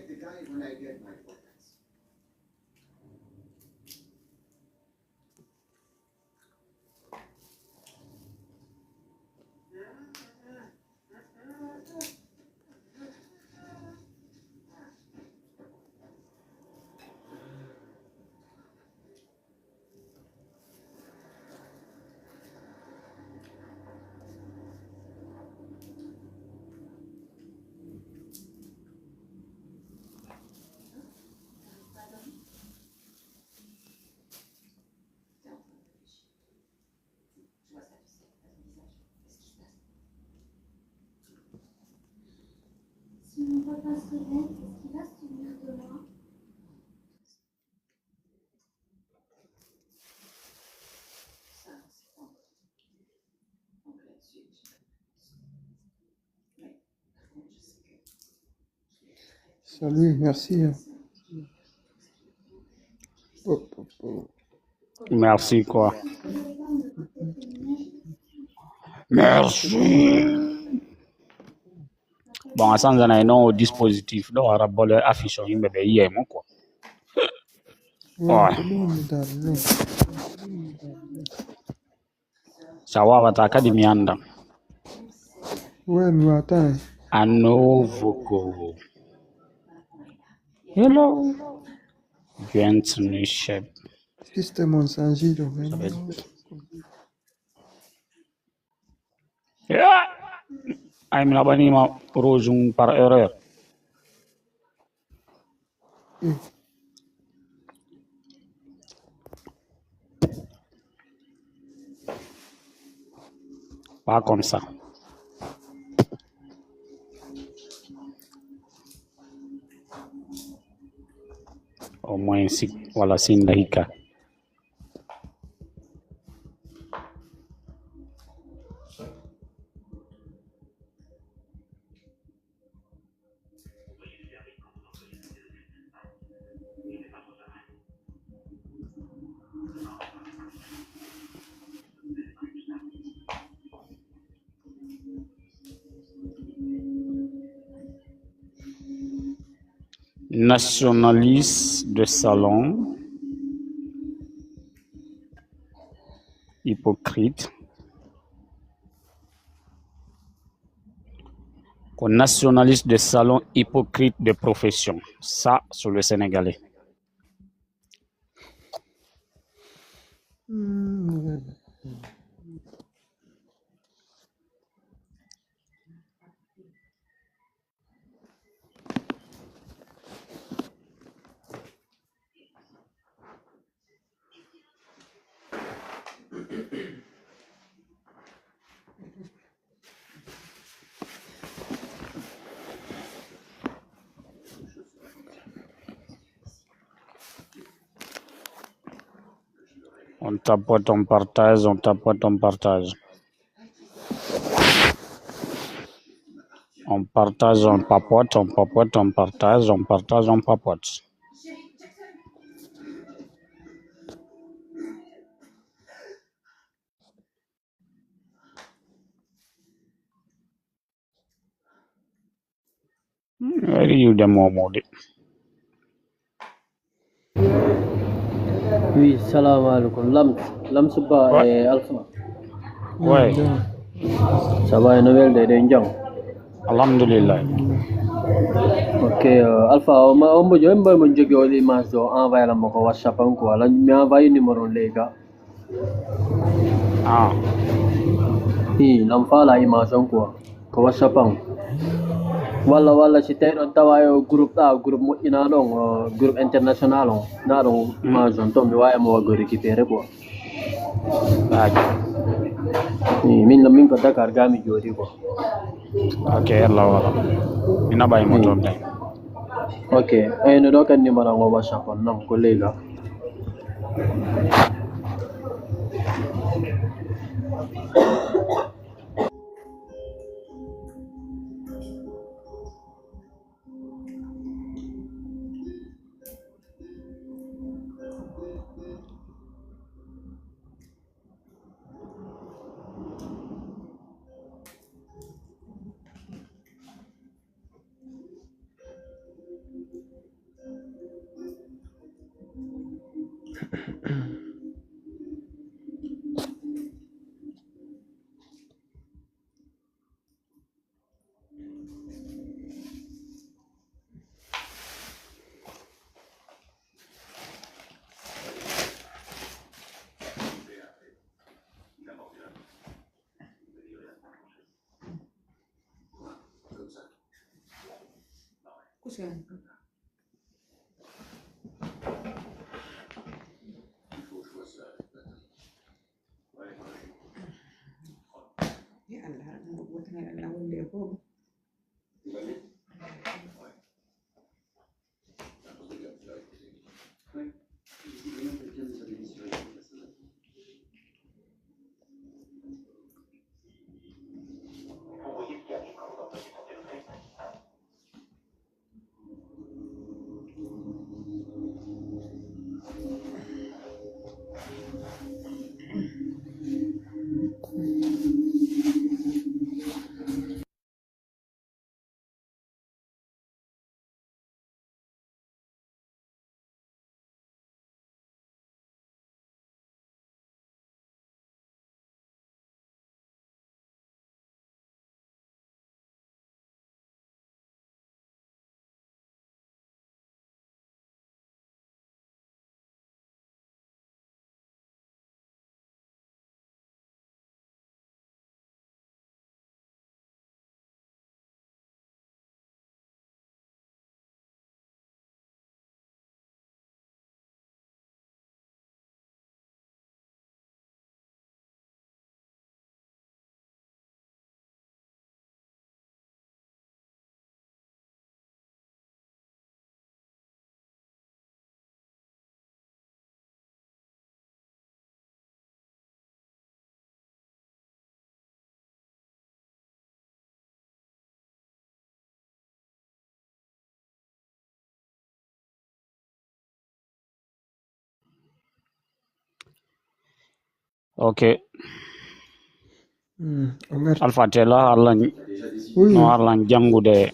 get the guy when I get my weapons. Si mon papa se réveille, est-ce qu'il va se souvenir de moi? Ça, c'est pas donc là-dessus, mais par contre, je sais que je l'ai très Salut, merci. Hop, hop, hop. Merci quoi. Vous n'avez pas me porter féminin? Merci. Bon, sans un nom dispositif, donc on va afficher une bébé hier, quoi. Ouais, Ouais. c'est bon, madame. Ça va, votre académie anda. Ouais, mais attends. À nouveau. Hello. Bienvenue, chef. Système on s'en giro, Ça va être... vraiment. Yeah. I'm l'abonné rouge par erreur. Pas comme ça. Au moins, si, voilà, c'est une daïka. Nationaliste de salon, hypocrite. Nationaliste de salon, hypocrite de profession. Ça, sur le Sénégalais. On tapote, on partage, on tapote, on partage. On partage, on papote, on papote, on partage, on partage, on papote. Where are you, the Momodi? Oui, salam alaikum. Lams ba Ouais. Alpha. Ouais. Ça va, une nouvelle de Denjang. Alhamdulillah. Ok, Alpha, on peut dire que je vais l'image envoyer la moko WhatsApp encore. Là, je envoyer numéro les gars. Ah. Oui, l'enfant la image encore. Ko WhatsApp. Wala si tayo tawayo group mo ina dong group international on. Na dong image on to mi wa mo go récupérer quoi. Oui, min ko Dakar gami jodi quoi. Ok, Allah wala. Ina bay mo tom day. Ok, no do kan numéro ngo WhatsApp on nam ko lega. Cos'è? Allah, buat dengan lawan dia pun. Ok. Omer. Alpha tela Allah Oui. no Allah jangude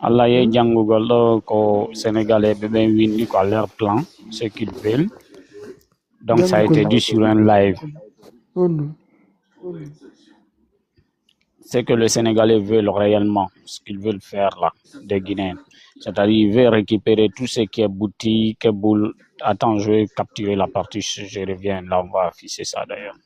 Allah ye jangugol ɗo ko sénégalais ɓe ɓen winni ko leur plan ce qu'ils veulent. Donc ça a été dit sur un live. Oh non. C'est que les Sénégalais veulent réellement, ce qu'ils veulent faire là, des Guinéens. C'est-à-dire ils veulent récupérer tout ce qui est boutique, boule. Attends, je vais capturer la partie, je reviens, là on va afficher ça d'ailleurs.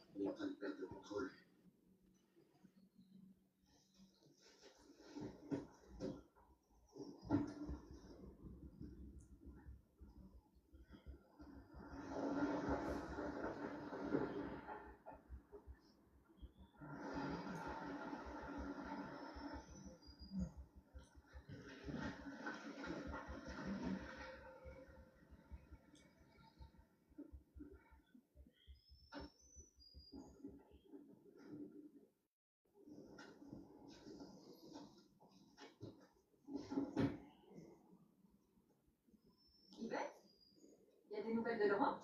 Il y a des nouvelles de Laurent?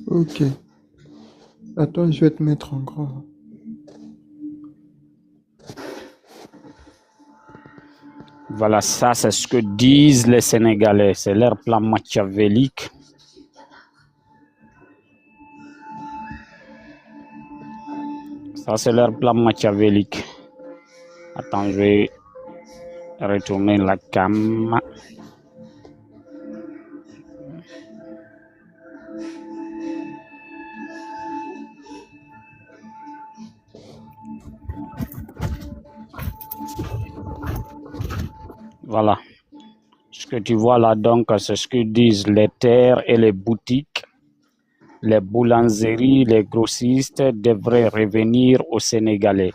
Ok. Attends, je vais te mettre en grand. Voilà, ça c'est ce que disent les Sénégalais, c'est leur plan machiavélique. Ça c'est leur plan machiavélique. Attends, je vais retourner la cam. Voilà. Ce que tu vois là, donc, c'est ce que disent les terres et les boutiques Les boulangeries, les grossistes devraient revenir aux Sénégalais.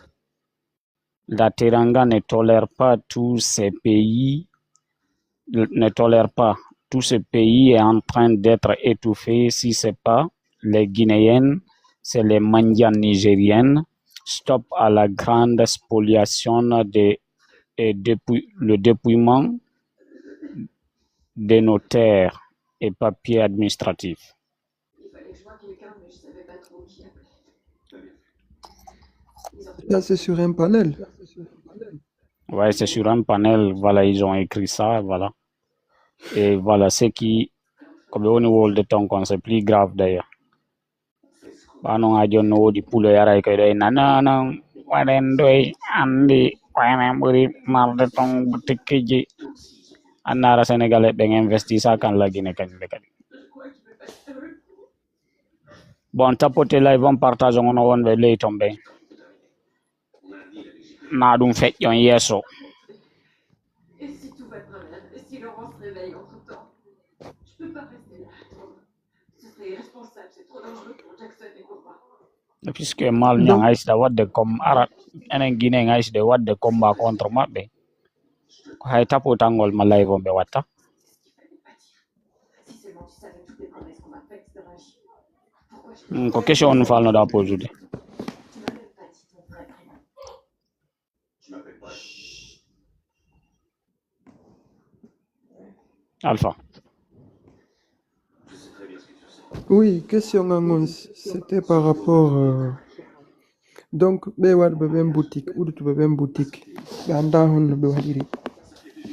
La Teranga ne tolère pas tous ces pays, ne tolère pas. Tout ce pays est en train d'être étouffé. Si ce n'est pas les Guinéennes, c'est les Mandians nigériennes. Stop à la grande spoliation et le dépouillement de nos terres et papiers administratifs. Il fallait que je vois quelqu'un, mais je savais pas trop qui appeler. Là, c'est sur un panel. Ouais, c'est sur un panel, voilà, ils ont écrit ça, voilà. Et voilà, ce qui, comme au niveau de ton c'est plus grave d'ailleurs. Bano a jonno wodi pulo yara ko do nana waren doy andi wana buri marde ton boutique anara sénégalais be investi ça kan la Guinée kan be kadi. Bon tapoter là ils vont partager on won be lay tombe. Na dum feƴƴon yeso. Et si tout va pas mal, et si Laurent se réveille entre-temps, je peux pas rester là à attendre. Ce serait irresponsable, c'est trop dangereux pour Jackson et pour moi. Puisque mal nyang aisda wadde comme ara enen Guinée aisde wadde combat contre mabbe. Ko hay tapotangol ma live on be watta. Si seulement tu savais toutes les promesses qu'on m'a faites de magie. Pourquoi je Ko question on falno da posude. Tu m'as même pas dit ton vrai prénom. Je m'appelle pas. Alpha. Je sais très bien ce que tu sais. Oui, question ngangon, c'était par rapport donc be wad be ben boutique udutu be ben boutique be anda hon be wadiri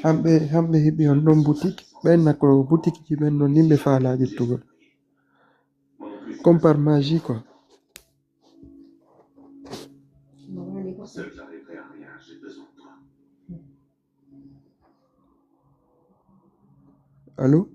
hambe hebi on don boutique ben nako boutique ji ben non nimbe faala jittugol comme par magie quoi. Seul, j'arriverai à rien. J'ai besoin de toi. Allô?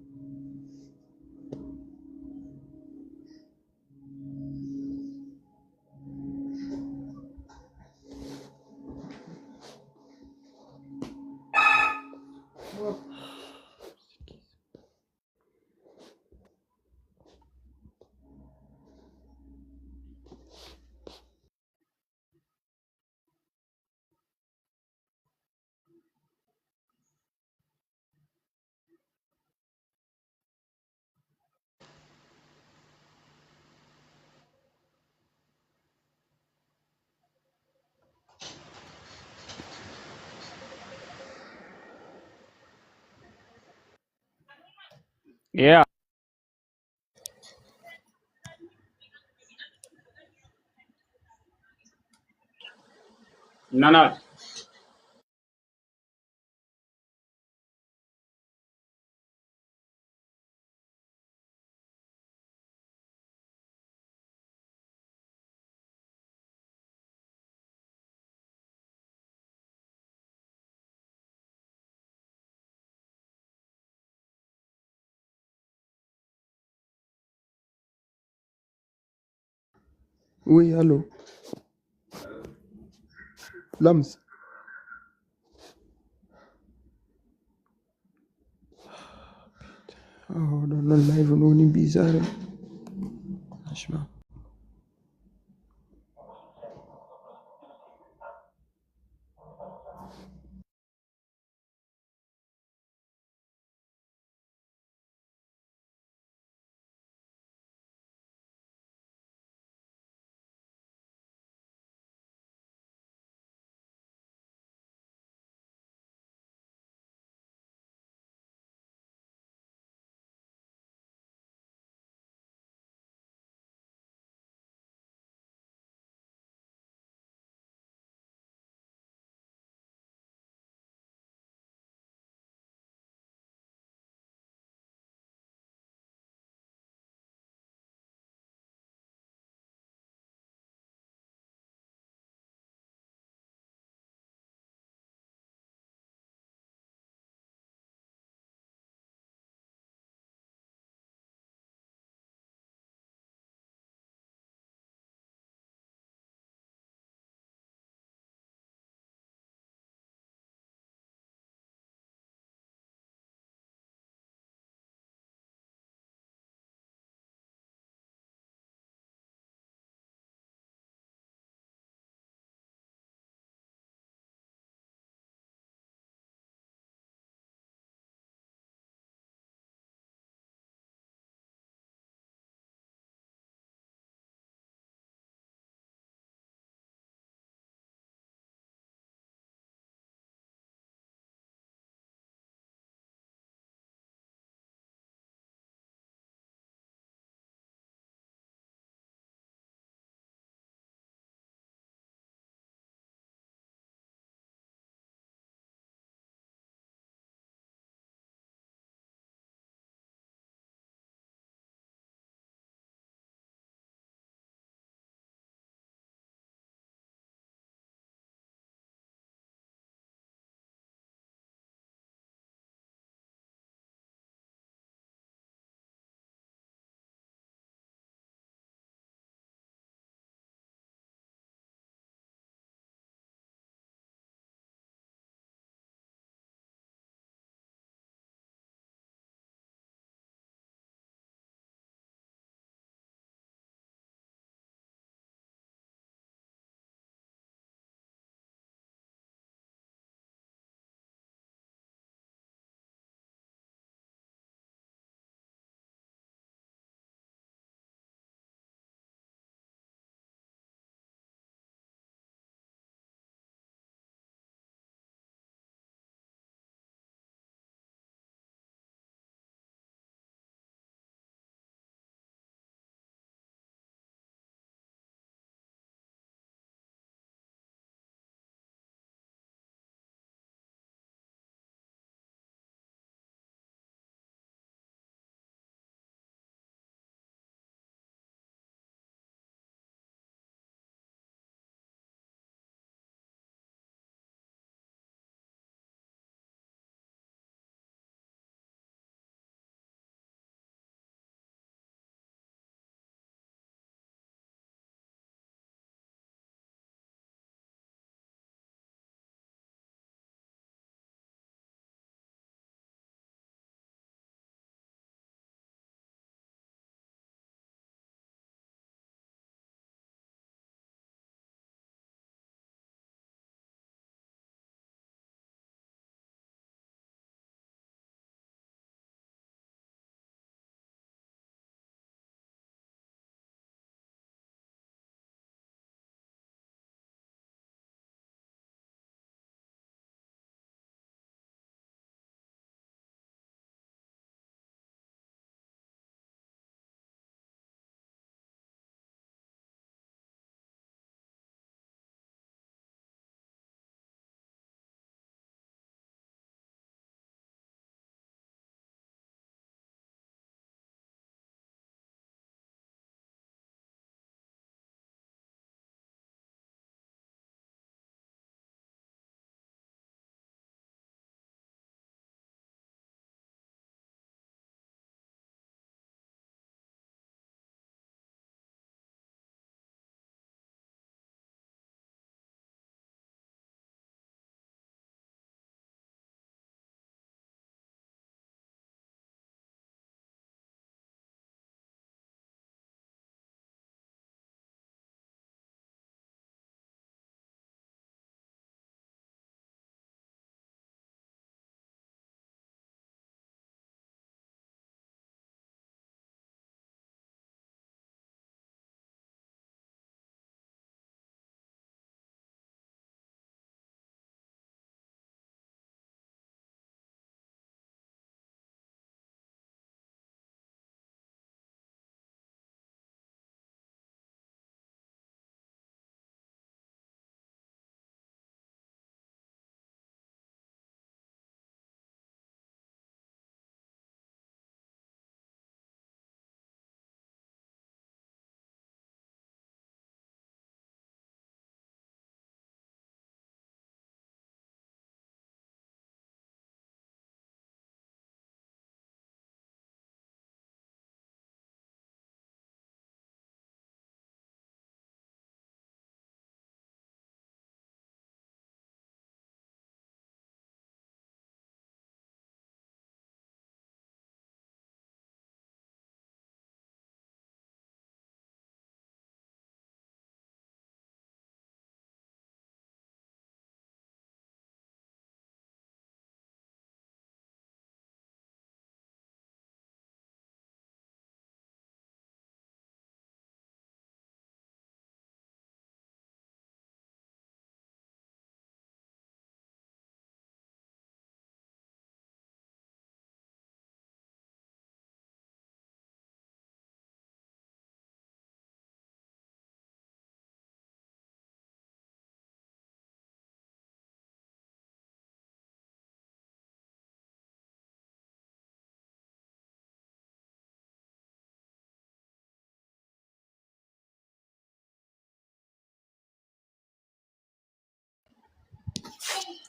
Yeah. Nana. Oui, allô? Lams. Oh, dans le live, on est bizarre. Franchement.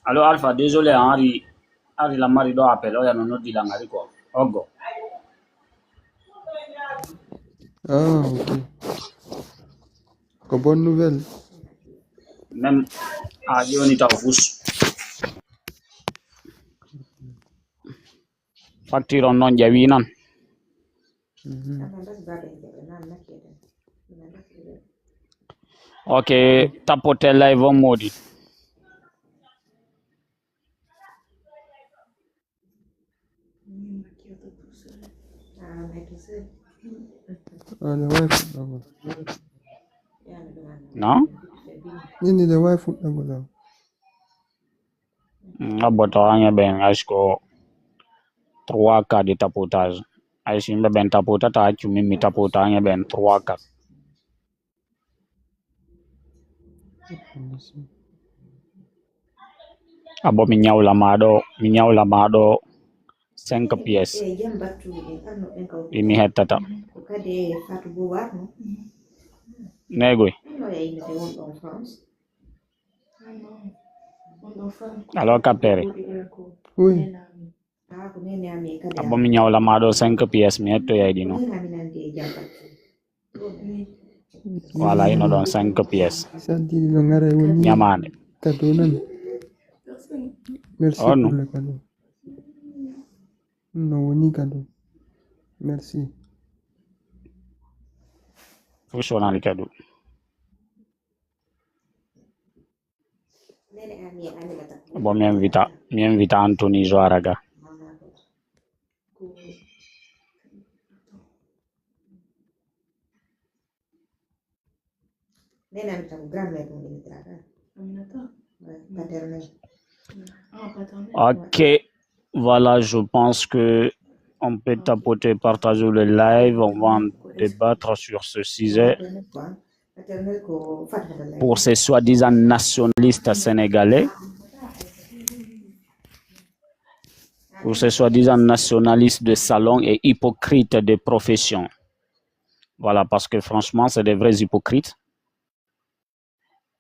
Alors Alpha, désolé, Henri la mari do appel, oh, non dit la ngari quoi. Ogo. Ah, ok. Quelle bonne nouvelle. Même à Dioni Taufus. Facture non jawinan. Ok, tapote live modi. Ah, the wife double. Non? Nini the wife double. Aboto anya ben asko 3 cas de tapotage. Aishi mbe ben tapota ta chumi mi tapota anya ben 3 cas. Abo mi nyaw la mado 5 pièces. Imi hetata. Negoi. Alors capere. Oui. Abo mi nyaw la mado 5 pièces mi hetto yadi no. Voilà, ino don 5 pièces. Santi di ngare woni. Nyamane. Cadeau nan. Merci Oh, non. pour le cadeau. Non, woni cadeau. Merci. Fushona li kadu. Abo mi invita Anthony Joaraga. Ok, voilà, je pense que on peut tapoter, partager le live, on va en débattre sur ce sujet. Pour ces soi-disant nationalistes sénégalais, pour ces soi-disant nationalistes de salon et hypocrites de profession. Voilà, parce que franchement, c'est des vrais hypocrites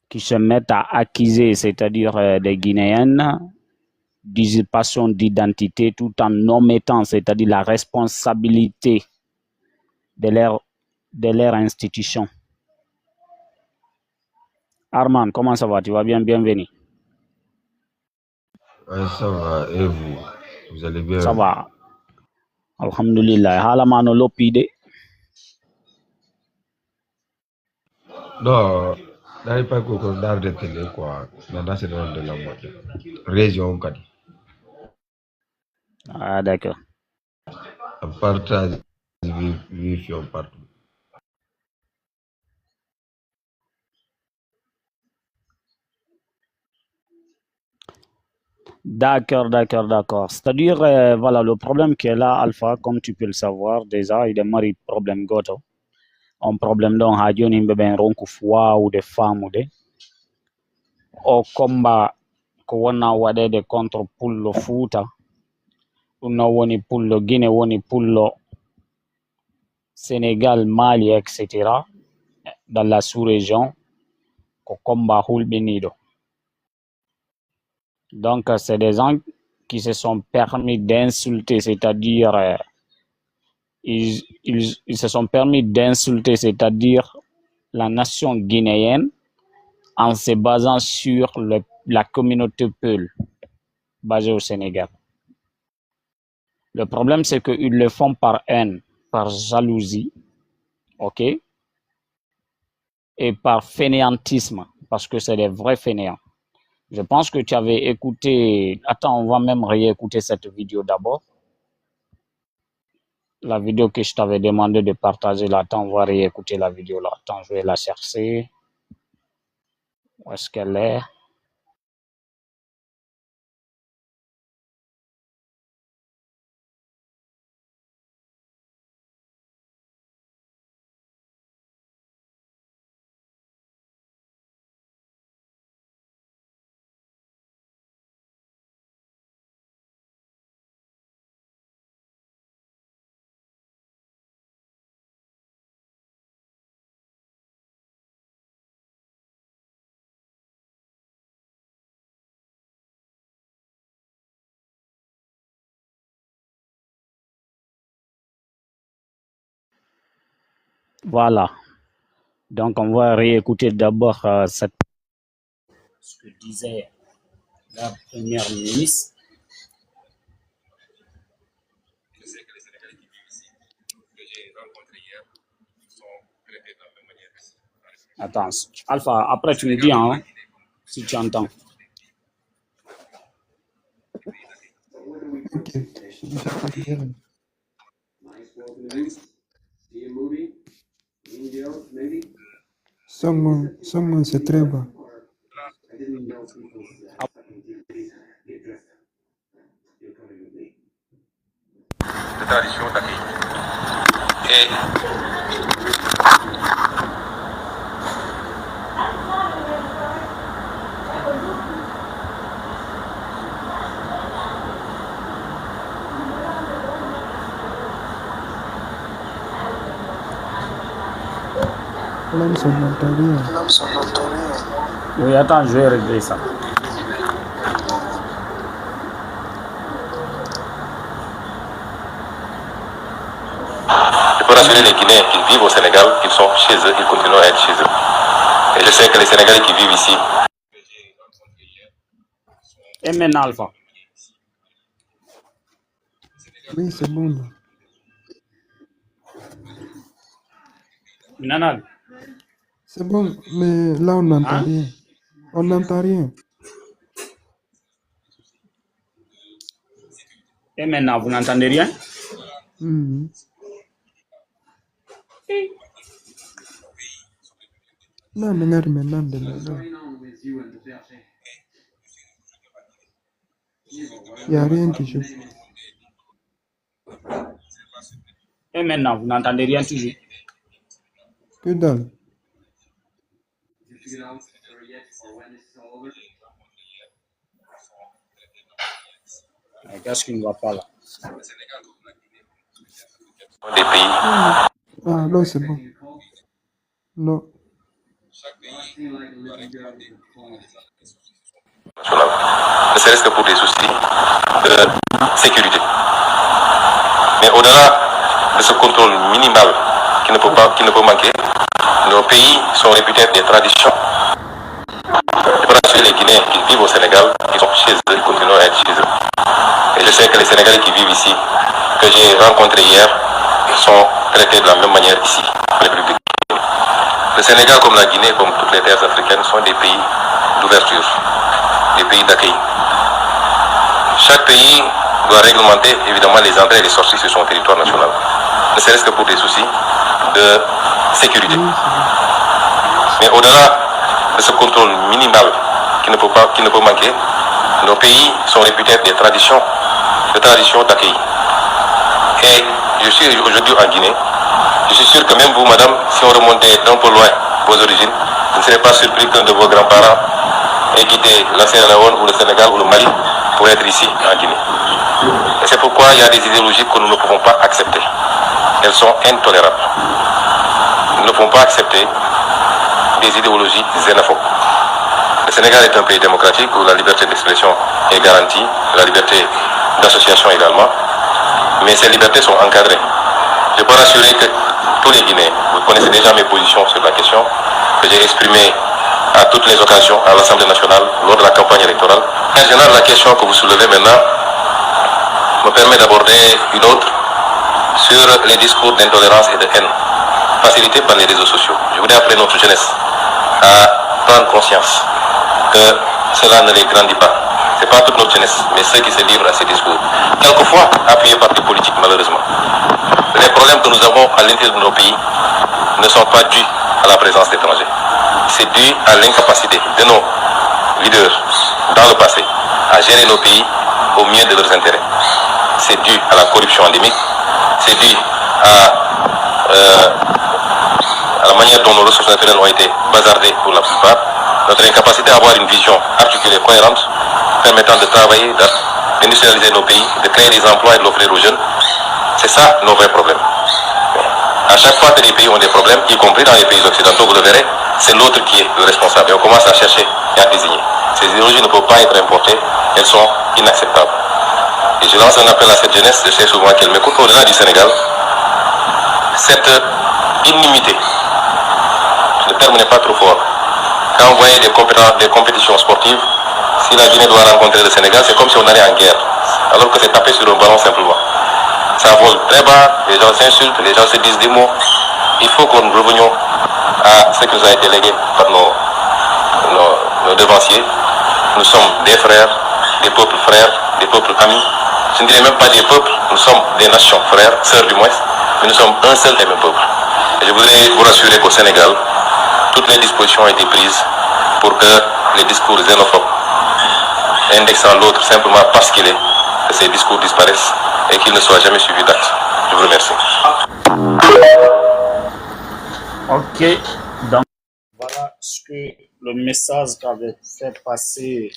qui se mettent à accuser, c'est-à-dire des Guinéennes, d'usurpation d'identité tout en omettant, c'est-à-dire la responsabilité de leur institution. Arman, comment ça va? Tu vas bien? Bienvenue. Ouais, ça va, et vous? Vous allez bien? Ça va. Alhamdulillah. Halamano lopide. Non, n'arrive pas qu'on a de télé, quoi. Maintenant, c'est dans de la moitié. Région, quoi. Ah, d'accord. Partage, wifi partout. D'accord. C'est-à-dire, voilà, le problème qui est là, Alpha, comme tu peux le savoir, déjà, il démarre le problème goto. Un problème dont radio ni ben ronku foi ou des femmes ou des. Au combat, qu'on a wadé de contre pour le foot, on a woni pour le Guinée, woni pour le Sénégal, Mali, etc. Dans la sous-région, qu'on combat Hulbenido. Donc, c'est des gens qui se sont permis d'insulter, c'est-à-dire, ils se sont permis d'insulter, c'est-à-dire la nation guinéenne, en se basant sur la communauté Peul, basée au Sénégal. Le problème, c'est qu'ils le font par haine, par jalousie, ok, et par fainéantisme, parce que c'est des vrais fainéants. Je pense que tu avais écouté. Attends, on va même réécouter cette vidéo d'abord. La vidéo que je t'avais demandé de partager là, attends, on va réécouter la vidéo là. Attends, je vais la chercher. Où est-ce qu'elle est? Voilà. Donc, on va réécouter d'abord ce que disait la première ministre. Attends, Alpha, après tu me dis hein, si tu entends. Ok, j'attends. Someone c'est très bas. De tradition d'accueil. Et L'homme son mentalien. Oui, attends, je vais régler ça. je peux rassurer les Guinéens qui vivent au Sénégal, qu'ils sont chez eux, ils continuent à être chez eux. Et je sais que les Sénégalais qui vivent ici. Et maintenant, Alpha. Oui, c'est bon. Là. Nanal. C'est bon, mais là on n'entend Hein? rien. On n'entend rien. Et maintenant, vous n'entendez rien? Mhm. Non, regarde maintenant de là. Il n'y a rien qui joue. Et maintenant, vous n'entendez rien toujours? Que dalle. Qu'est-ce qui ne va pas là? Des pays. Ah, non, c'est bon. Non. Ne serait-ce que pour des soucis de sécurité. Mais au-delà de ce contrôle minimal qui ne peut manquer, nos pays sont réputés être des traditions. Je peux rassurer les Guinéens qui vivent au Sénégal, qui sont chez eux, ils continuent à être chez eux. Et je sais que les Sénégalais qui vivent ici, que j'ai rencontrés hier, sont traités de la même manière ici, en République de Guinée. Le Sénégal, comme la Guinée, comme toutes les terres africaines, sont des pays d'ouverture, des pays d'accueil. Chaque pays doit réglementer évidemment les entrées et les sorties sur son territoire national, ne serait-ce que pour des soucis de sécurité. Mais au-delà de ce contrôle minimal qui ne peut manquer, nos pays sont réputés être des traditions d'accueil. Et je suis aujourd'hui en Guinée. Je suis sûr que même vous, madame, si on remontait d'un peu loin vos origines, vous ne serez pas surpris qu'un de vos grands-parents ait quitté la Sierra Leone ou le Sénégal ou le Mali pour être ici en Guinée. Et c'est pourquoi il y a des idéologies que nous ne pouvons pas accepter. Elles sont intolérables. Nous ne pouvons pas accepter des idéologies xénophobes. Le Sénégal est un pays démocratique où la liberté d'expression est garantie, la liberté d'association également, mais ces libertés sont encadrées. Je peux rassurer que tous les Guinéens, vous connaissez déjà mes positions sur la question, que j'ai exprimées à toutes les occasions à l'Assemblée nationale lors de la campagne électorale. En général, la question que vous soulevez maintenant me permet d'aborder une autre sur les discours d'intolérance et de haine facilités par les réseaux sociaux. Je voudrais appeler notre jeunesse à prendre conscience que cela ne les grandit pas. Ce n'est pas toute notre jeunesse, mais ceux qui se livrent à ces discours. Quelquefois appuyés par des politiques, malheureusement. Les problèmes que nous avons à l'intérieur de nos pays ne sont pas dus à la présence d'étrangers. C'est dû à l'incapacité de nos leaders dans le passé à gérer nos pays au mieux de leurs intérêts. C'est dû à la corruption endémique, c'est dû à la manière dont nos ressources naturelles ont été bazardées pour la plupart, notre incapacité à avoir une vision articulée, cohérente, permettant de travailler, d'industrialiser nos pays, de créer des emplois et de l'offrir aux jeunes. C'est ça nos vrais problèmes. À chaque fois que les pays ont des problèmes, y compris dans les pays occidentaux, vous le verrez, c'est l'autre qui est le responsable. Et on commence à chercher et à désigner. Ces idéologies ne peuvent pas être importées, elles sont inacceptables. Et je lance un appel à cette jeunesse, je sais souvent qu'elle m'écoute au-delà du Sénégal. Cette inimité. Le terme n'est pas trop fort. Quand on voyait des compétitions sportives, si la Guinée doit rencontrer le Sénégal, c'est comme si on allait en guerre. Alors que c'est tapé sur un ballon simplement. Ça vole très bas, les gens s'insultent, les gens se disent des mots. Il faut que nous revenions à ce qui nous a été légué par nos devanciers. Nous sommes des frères, des peuples amis. Je ne dirais même pas des peuples, nous sommes des nations, frères, sœurs du moins, mais nous sommes un seul et même peuple. Et je voudrais vous rassurer qu'au Sénégal, toutes les dispositions ont été prises pour que les discours xénophobes, indexant l'autre simplement parce qu'il est, que ces discours disparaissent et qu'ils ne soient jamais suivis d'actes. Je vous remercie. Ok, donc voilà ce que le message qu'avait fait passer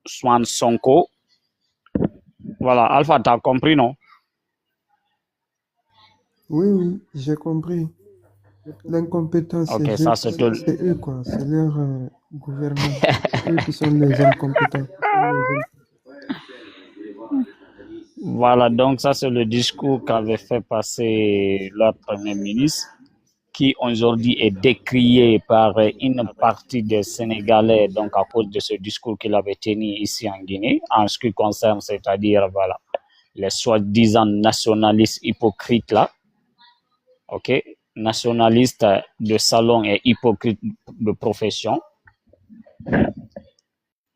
Swan Sonko. Voilà, Alpha, t'as compris, non? Oui, j'ai compris. L'incompétence, Ok, c'est ça c'est tout. c'est eux, quoi. C'est leur gouvernement. Eux qui sont les incompétents. Voilà, donc ça c'est le discours qu'avait fait passer leur Premier ministre, qui aujourd'hui est décrié par une partie des Sénégalais, donc à cause de ce discours qu'il avait tenu ici en Guinée, en ce qui concerne, c'est-à-dire, voilà, les soi-disant nationalistes hypocrites là, ok, nationalistes de salon et hypocrites de profession.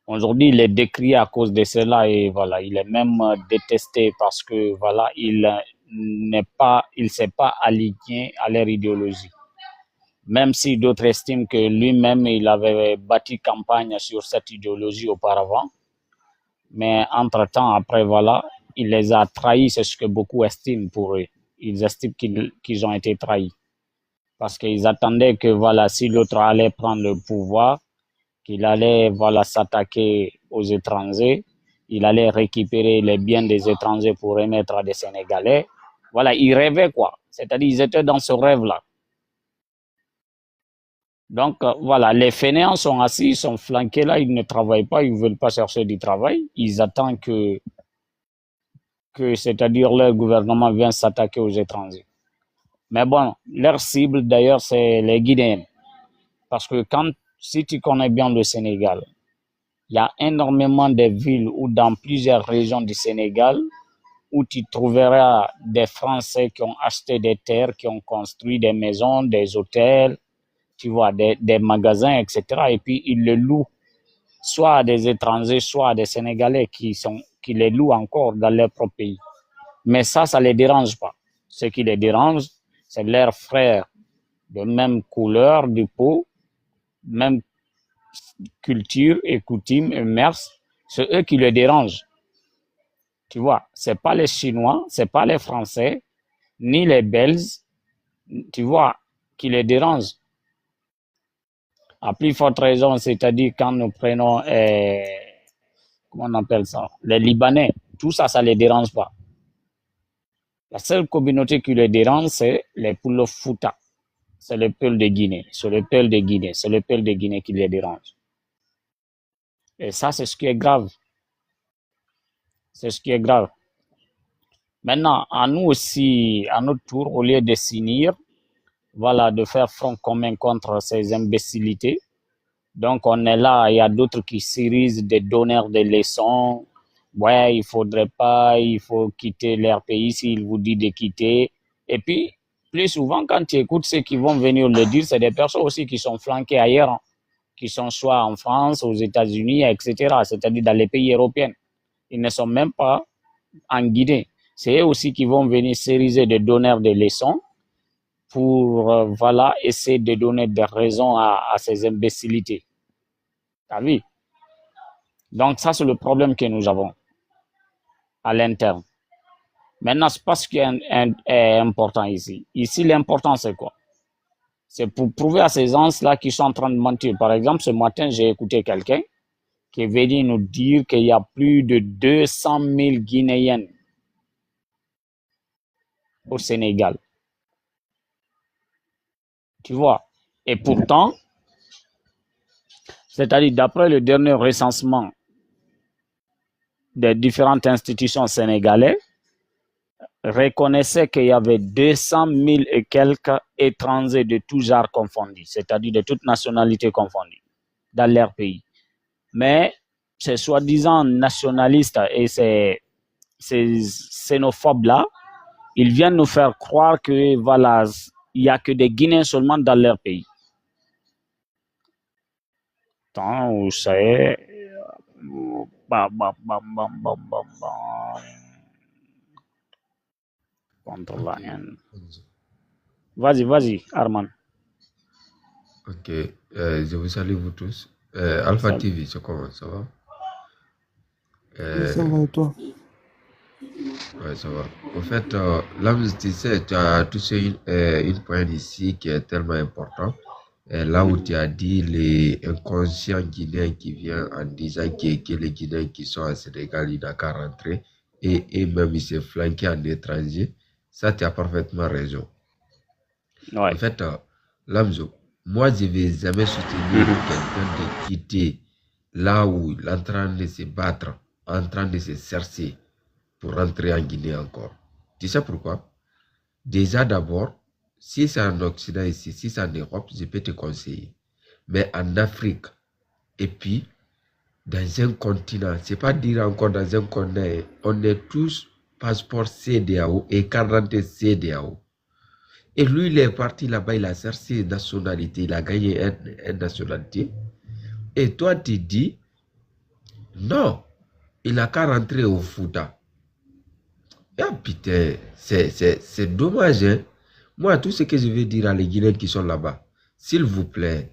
Aujourd'hui, il est décrié à cause de cela et voilà, il est même détesté parce que voilà, il s'est pas aligné à leur idéologie. Même si d'autres estiment que lui-même, il avait bâti campagne sur cette idéologie auparavant. Mais entre-temps, après, voilà, il les a trahis, c'est ce que beaucoup estiment pour eux. Ils estiment qu'ils ont été trahis. Parce qu'ils attendaient que, voilà, si l'autre allait prendre le pouvoir, qu'il allait, voilà, s'attaquer aux étrangers, il allait récupérer les biens des étrangers pour remettre à des Sénégalais. Voilà, ils rêvaient, quoi. C'est-à-dire, ils étaient dans ce rêve-là. Donc, voilà, les fainéants sont assis, ils sont flanqués là, ils ne travaillent pas, ils ne veulent pas chercher du travail. Ils attendent que c'est-à-dire, leur gouvernement vienne s'attaquer aux étrangers. Mais bon, leur cible, d'ailleurs, c'est les Guinéens. Parce que si tu connais bien le Sénégal, il y a énormément de villes ou dans plusieurs régions du Sénégal où tu trouveras des Français qui ont acheté des terres, qui ont construit des maisons, des hôtels, tu vois, des magasins, etc. Et puis, ils le louent soit à des étrangers, soit à des Sénégalais qui les louent encore dans leur propre pays. Mais ça ne les dérange pas. Ce qui les dérange, c'est leurs frères de même couleur de peau, même culture et coutumes et mœurs. C'est eux qui les dérangent. Tu vois, ce n'est pas les Chinois, ce n'est pas les Français, ni les Belges, tu vois, qui les dérangent. À plus forte raison, c'est-à-dire quand nous prenons, comment on appelle ça, les Libanais, tout ça, ça ne les dérange pas. La seule communauté qui les dérange, c'est les Poulo-Fouta. C'est le peuple de Guinée. C'est le peuple de Guinée. C'est le peuple de Guinée qui les dérange. Et ça, c'est ce qui est grave. C'est ce qui est grave. Maintenant, à nous aussi, à notre tour, au lieu de s'unir, voilà, de faire front commun contre ces imbécilités. Donc, on est là, il y a d'autres qui s'érisent des donneurs de leçons. Ouais, il faudrait pas, il faut quitter leur pays s'ils vous disent de quitter. Et puis, plus souvent, quand tu écoutes ceux qui vont venir le dire, c'est des personnes aussi qui sont flanquées ailleurs, hein, qui sont soit en France, aux États-Unis, etc., c'est-à-dire dans les pays européens. Ils ne sont même pas en Guinée. C'est eux aussi qui vont venir s'ériger des donneurs de leçons pour, voilà, essayer de donner des raisons à ces imbécilités. T'as vu? Donc, ça, c'est le problème que nous avons à l'interne. Maintenant, c'est pas ce qui est important ici. Ici, l'important, c'est quoi? C'est pour prouver à ces gens-là qui sont en train de mentir. Par exemple, ce matin, j'ai écouté quelqu'un qui est venu nous dire qu'il y a plus de 200 000 Guinéennes au Sénégal. Tu vois? Et pourtant, c'est-à-dire d'après le dernier recensement des différentes institutions sénégalaises, reconnaissait qu'il y avait 200 000 et quelques étrangers de tous genres confondus, c'est-à-dire de toutes nationalités confondues, dans leur pays. Mais ces soi-disant nationalistes et ces xénophobes-là, ils viennent nous faire croire que voilà, il n'y a que des Guinéens seulement dans leur pays. Attends, vous savez... Contre la haine. Vas-y, Arman. Ok, je vous salue vous tous. Alpha TV, c'est comment, ça va? Ça va et toi? Ouais, ça va. En fait, là, tu sais, tu as touché une pointe ici qui est tellement important. Là où tu as dit les inconscients guinéens qui viennent en disant que les Guinéens qui sont à Sénégal, ils n'ont qu'à rentrer et même ils se flanquent en étranger. Ça, tu as parfaitement raison. Ouais. En fait, Lamzo, moi, je ne vais jamais soutenir quelqu'un de quitter là où il est en train de se battre, en train de se chercher pour rentrer en Guinée encore. Tu sais pourquoi? Déjà d'abord, si c'est en Occident ici, si c'est en Europe, je peux te conseiller. Mais en Afrique, et puis, dans un continent, c'est pas dire encore dans un continent, on est tous passeport CEDEAO et 40 CEDEAO. Et lui, il est parti là-bas, il a cherché une nationalité, il a gagné une nationalité. Et toi, tu dis, non, il n'a qu'à rentrer au Fouta. Ah putain, c'est dommage, hein. Moi, tout ce que je veux dire à les Guinéens qui sont là-bas, s'il vous plaît,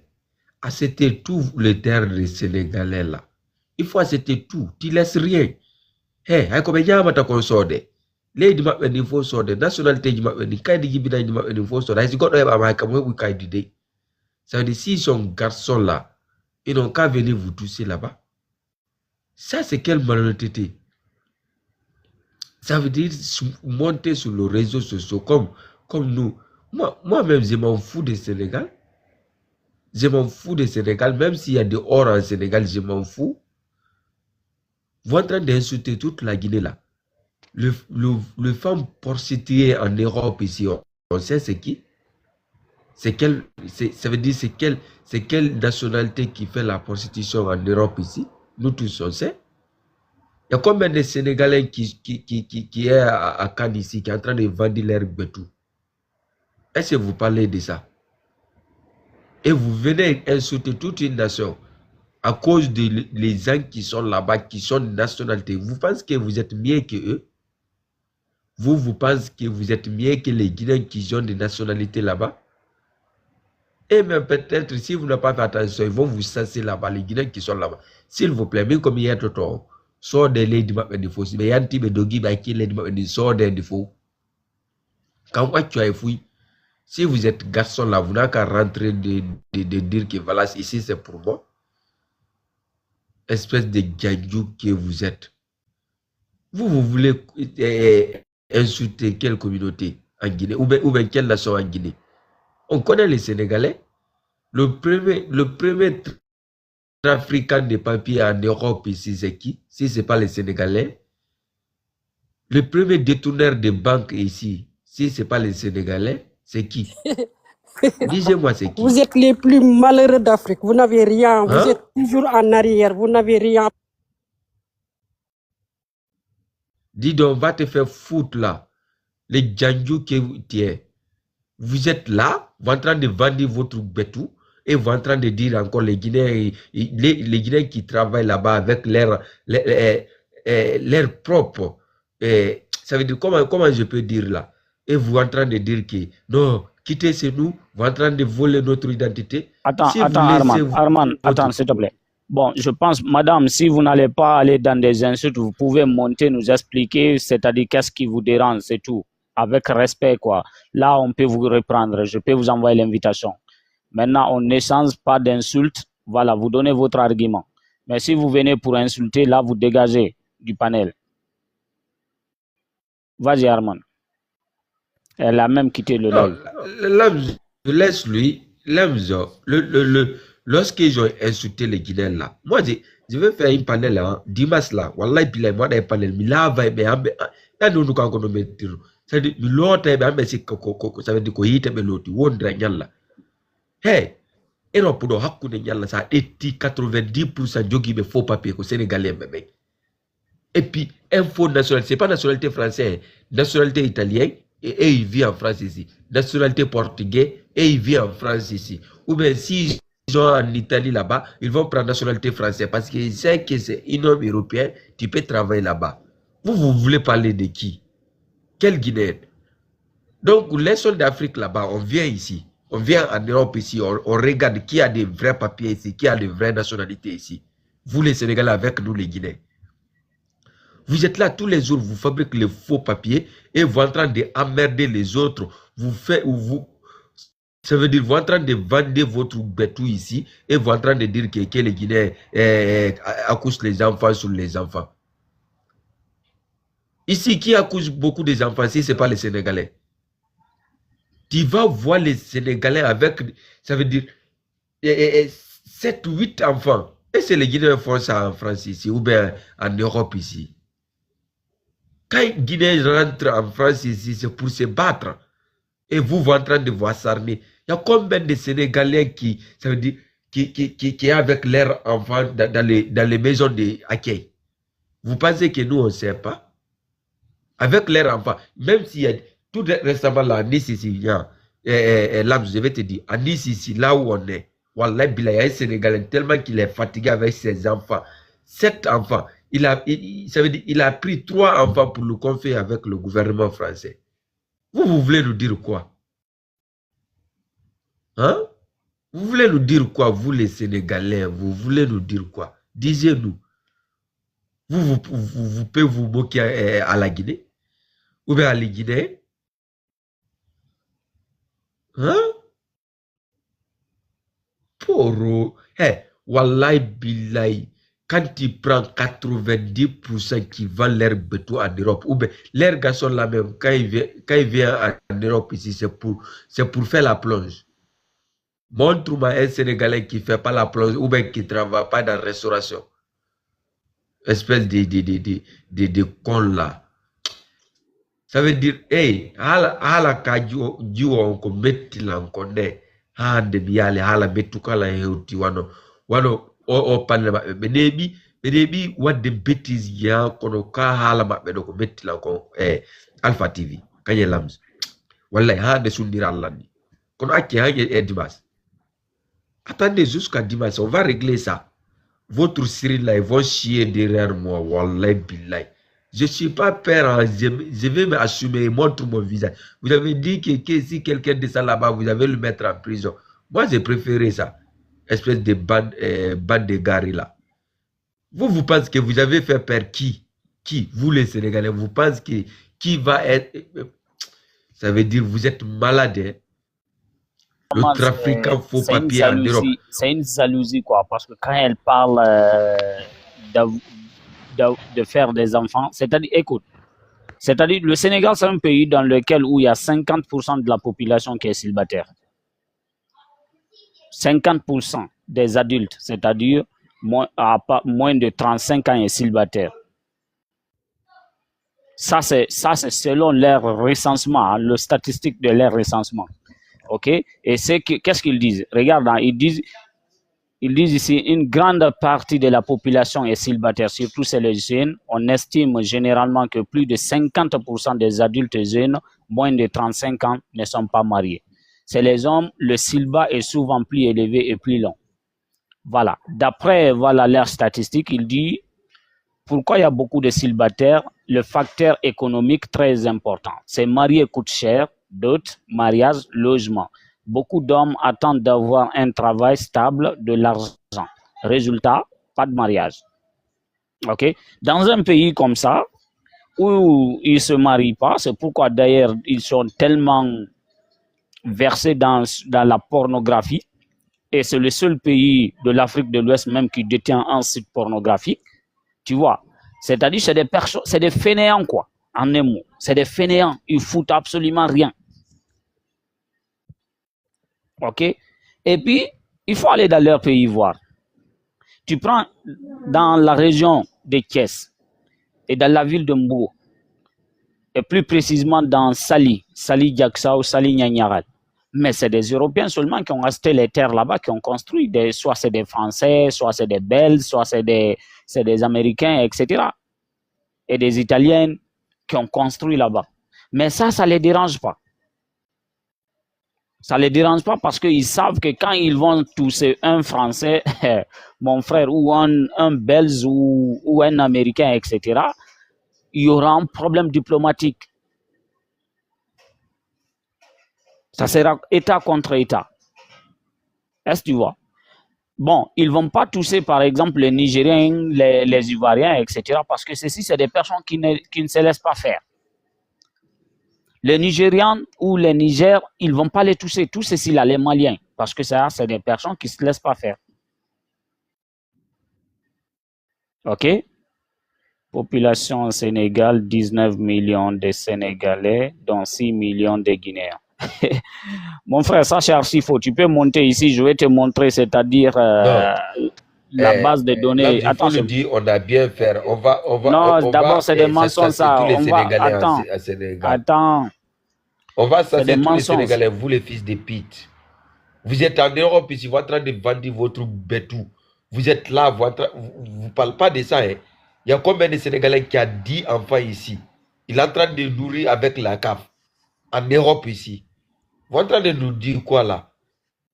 acceptez tout les terres des Sénégalais là. Il faut accepter tout, tu laisses rien. Hey, comme il y a un matin sorde. Les gens qui ont sorde, nationalité qui ont dit, quand ils ont fait sorde, ils ont dit, ça veut dire si son garçon là, ils n'ont qu'à venir vous toucher là-bas. Ça, c'est quelle malhonnêteté. Ça veut dire monter sur les réseaux sociaux comme nous. Moi-même, je m'en fous du Sénégal. Je m'en fous du Sénégal. Même s'il y a des or en Sénégal, je m'en fous. Vous êtes en train d'insulter toute la Guinée là. Le femme prostituée en Europe ici, on sait c'est qui? Ça veut dire c'est quelle nationalité qui fait la prostitution en Europe ici? Nous tous on sait. Il y a combien de Sénégalais qui est à Cannes ici, qui est en train de vendre leur bétou? Est-ce que vous parlez de ça? Et vous venez insulter toute une nation à cause de les gens qui sont là-bas, qui sont de nationalité. Vous pensez que vous êtes mieux que eux? Vous pensez que vous êtes mieux que les Guinéens qui ont des nationalités là-bas? Et même peut-être, si vous n'avez pas fait attention, ils vont vous chasser là-bas, les Guinéens qui sont là-bas. S'il vous plaît, même comme il y a tout sort des lady de faux. Mais yanti me dogi ba qui lady de sort des faux. Quand tu as fouillé, si vous êtes garçon là, vous n'avez qu'à rentrer de dire que voilà, ici c'est pour moi. Espèce de gadjou que vous êtes. Vous voulez insulter quelle communauté en Guinée ou bien quelle nation en Guinée? On connaît les Sénégalais. Le premier trafiquant de papier en Europe ici, c'est qui? Si ce n'est pas les Sénégalais. Le premier détourneur de banque ici, si ce n'est pas les Sénégalais, c'est qui? Disez-moi c'est qui? Vous êtes les plus malheureux d'Afrique. Vous n'avez rien. Hein? Vous êtes toujours en arrière. Vous n'avez rien. Dis donc, va te faire foutre là. Les djandjou que tu es. Vous êtes là, vous êtes en train de vendre votre bétou et vous êtes en train de dire encore les Guinéens, les Guinéens qui travaillent là-bas avec leur propre. Ça veut dire, comment je peux dire là? Et vous êtes en train de dire que non, quittez chez nous, vous êtes en train de voler notre identité. Attends, Arman, attends, s'il te plaît. Bon, je pense, madame, si vous n'allez pas aller dans des insultes, vous pouvez monter, nous expliquer, c'est-à-dire qu'est-ce qui vous dérange, c'est tout. Avec respect, quoi. Là, on peut vous reprendre. Je peux vous envoyer l'invitation. Maintenant, on n'échange pas d'insultes. Voilà, vous donnez votre argument. Mais si vous venez pour insulter, là, vous dégagez du panel. Vas-y, Arman. Elle a même quitté le live. Laisse-lui. Lorsqu'ils ont insulté les Guinéens, là, moi, je vais faire un panel, là, Dimas, là. Wallah, puis là, moi, un panel. Mais là, c'est-à-dire l'autre ça veut dire ko yitabe loti wondra nyalla hey Europe do hakkude nyalla sa etti 90% jogibe faux papier ko sénégalais bébé. Et puis info nationalité, c'est pas nationalité française, nationalité italienne et il vit en France ici, nationalité portugaise et il vit en France ici. Ou bien si ils sont en Italie là-bas, ils vont prendre nationalité française parce qu'ils savent que c'est un homme européen, tu peux travailler là-bas. Vous voulez parler de qui? Quel Guinéen? Donc les soldats d'Afrique là-bas, on vient ici. On vient en Europe ici, on regarde qui a des vrais papiers ici, qui a des vraies nationalités ici. Vous les Sénégalais avec nous les Guinéens. Vous êtes là tous les jours, vous fabriquez les faux papiers et vous êtes en train d'emmerder les autres. Ça veut dire vous êtes en train de vendre votre bétou ici et vous êtes en train de dire que les Guinéens accouchent les enfants sur les enfants. Ici, qui accouche beaucoup des enfants, si ce n'est pas les Sénégalais. Tu vas voir les Sénégalais avec, ça veut dire, 7 ou 8 enfants. Et c'est les Guinéens qui font ça en France ici, ou bien en Europe ici. Quand les Guinéens rentrent en France ici, c'est pour se battre. Et vous êtes en train de vous acharner. Il y a combien de Sénégalais qui, ça veut dire, qui est avec leurs enfants dans les maisons d'accueil. Vous pensez que nous, on ne sait pas? Avec leurs enfants, même s'il y a tout récemment là, à Nice ici, là, je vais te dire, à Nice ici, là où on est, Wallah, il y a un Sénégalais tellement qu'il est fatigué avec ses enfants. 7 enfants. Ça veut dire il a pris 3 enfants pour le confier avec le gouvernement français. Vous voulez nous dire quoi? Hein? Vous voulez nous dire quoi, vous les Sénégalais? Vous voulez nous dire quoi? Disiez-nous. Vous pouvez vous moquer à la Guinée? Ou bien à la Guinée? Hein? Poro. Hey, wallahi billahi. Quand tu prends 90% qui vendent leur béton en Europe, ou bien leurs garçons là même, quand ils viennent en Europe ici, c'est pour faire la plonge. Montre-moi un Sénégalais qui ne fait pas la plonge, ou bien qui ne travaille pas dans la restauration. Espèce de con là. Ça veut dire, hey, hala kajo jiwo ko metti lan ko de hande mi yale hala mettu kala hewti wano o panne mabbe be debi wadde bêtise ya kono ka hala mabbe do ko metti lan ko Alpha TV kanye lams wallahi hande sundira Allah ni kono acce hanje dimanche. Attendez jusqu'à dimanche, on va régler ça. Votre Cyril là, ils vont chier derrière moi, wallahi billahi. Je ne suis pas peur, je vais m'assumer et montrer mon visage. Vous avez dit que si quelqu'un descend là-bas, vous allez le mettre en prison. Moi, j'ai préféré ça. Espèce de bande de gari là. Vous pensez que vous avez fait peur qui? Vous les Sénégalais, vous pensez que qui va être... Ça veut dire que vous êtes malade. Hein? Le trafiquant faux papier en Europe. C'est une jalousie quoi, parce que quand elle parle de faire des enfants, c'est-à-dire, écoute, c'est-à-dire le Sénégal, c'est un pays dans lequel où il y a 50% de la population qui est célibataire. 50% des adultes, c'est-à-dire moins de 35 ans est célibataire. Ça, c'est selon leur recensement, hein, le statistique de leur recensement. OK? Et qu'est-ce qu'ils disent? Regarde, hein, ils disent ici, une grande partie de la population est célibataire, surtout c'est les jeunes. On estime généralement que plus de 50% des adultes jeunes, moins de 35 ans, ne sont pas mariés. C'est les hommes, le célibat est souvent plus élevé et plus long. Voilà. D'après leurs statistiques, il dit pourquoi il y a beaucoup de célibataires. Le facteur économique très important. C'est marié coûte cher, dot, mariage, logement. Beaucoup d'hommes attendent d'avoir un travail stable, de l'argent. Résultat, pas de mariage. OK? Dans un pays comme ça, où ils ne se marient pas, c'est pourquoi d'ailleurs ils sont tellement versés dans la pornographie. Et c'est le seul pays de l'Afrique de l'Ouest même qui détient un site pornographique. Tu vois? C'est-à-dire c'est des fainéants, quoi, en un mot. C'est des fainéants. Ils foutent absolument rien. OK? Et puis, il faut aller dans leur pays voir. Tu prends dans la région de Thiès et dans la ville de Mbour, et plus précisément dans Sali Diaksao, Sali Nyanyarad. Mais c'est des Européens seulement qui ont acheté les terres là-bas, qui ont construit, soit c'est des Français, soit c'est des Belges, soit c'est des Américains, etc. Et des Italiens qui ont construit là-bas. Mais ça ne les dérange pas. Ça ne les dérange pas parce qu'ils savent que quand ils vont tousser un Français, mon frère, ou un Belge ou un Américain, etc., il y aura un problème diplomatique. Ça sera État contre État. Est-ce que tu vois? Bon, ils ne vont pas tousser, par exemple, les Nigériens, les Ivoiriens, etc., parce que ceci, c'est des personnes qui ne se laissent pas faire. Les Nigérians ou les Niger, ils ne vont pas les tousser. Tout ceci, là, les Maliens, parce que ça, c'est des personnes qui ne se laissent pas faire. OK? Population Sénégal, 19 millions de Sénégalais, dont 6 millions de Guinéens. Mon frère, ça c'est archi faux. Tu peux monter ici, je vais te montrer, c'est-à-dire la base de données. Là, attends, dit, on a bien fait. Non, d'abord c'est des mensonges ça. Attends. On va s'asseoir tous les Sénégalais, vous les fils de pute. Vous êtes en Europe ici, vous êtes en train de vendre votre bétou. Vous êtes là, vous ne parlez pas de ça. Hein. Il y a combien de Sénégalais qui a 10 enfants ici? Il est en train de nourrir avec la CAF. En Europe ici. Vous êtes en train de nous dire quoi là?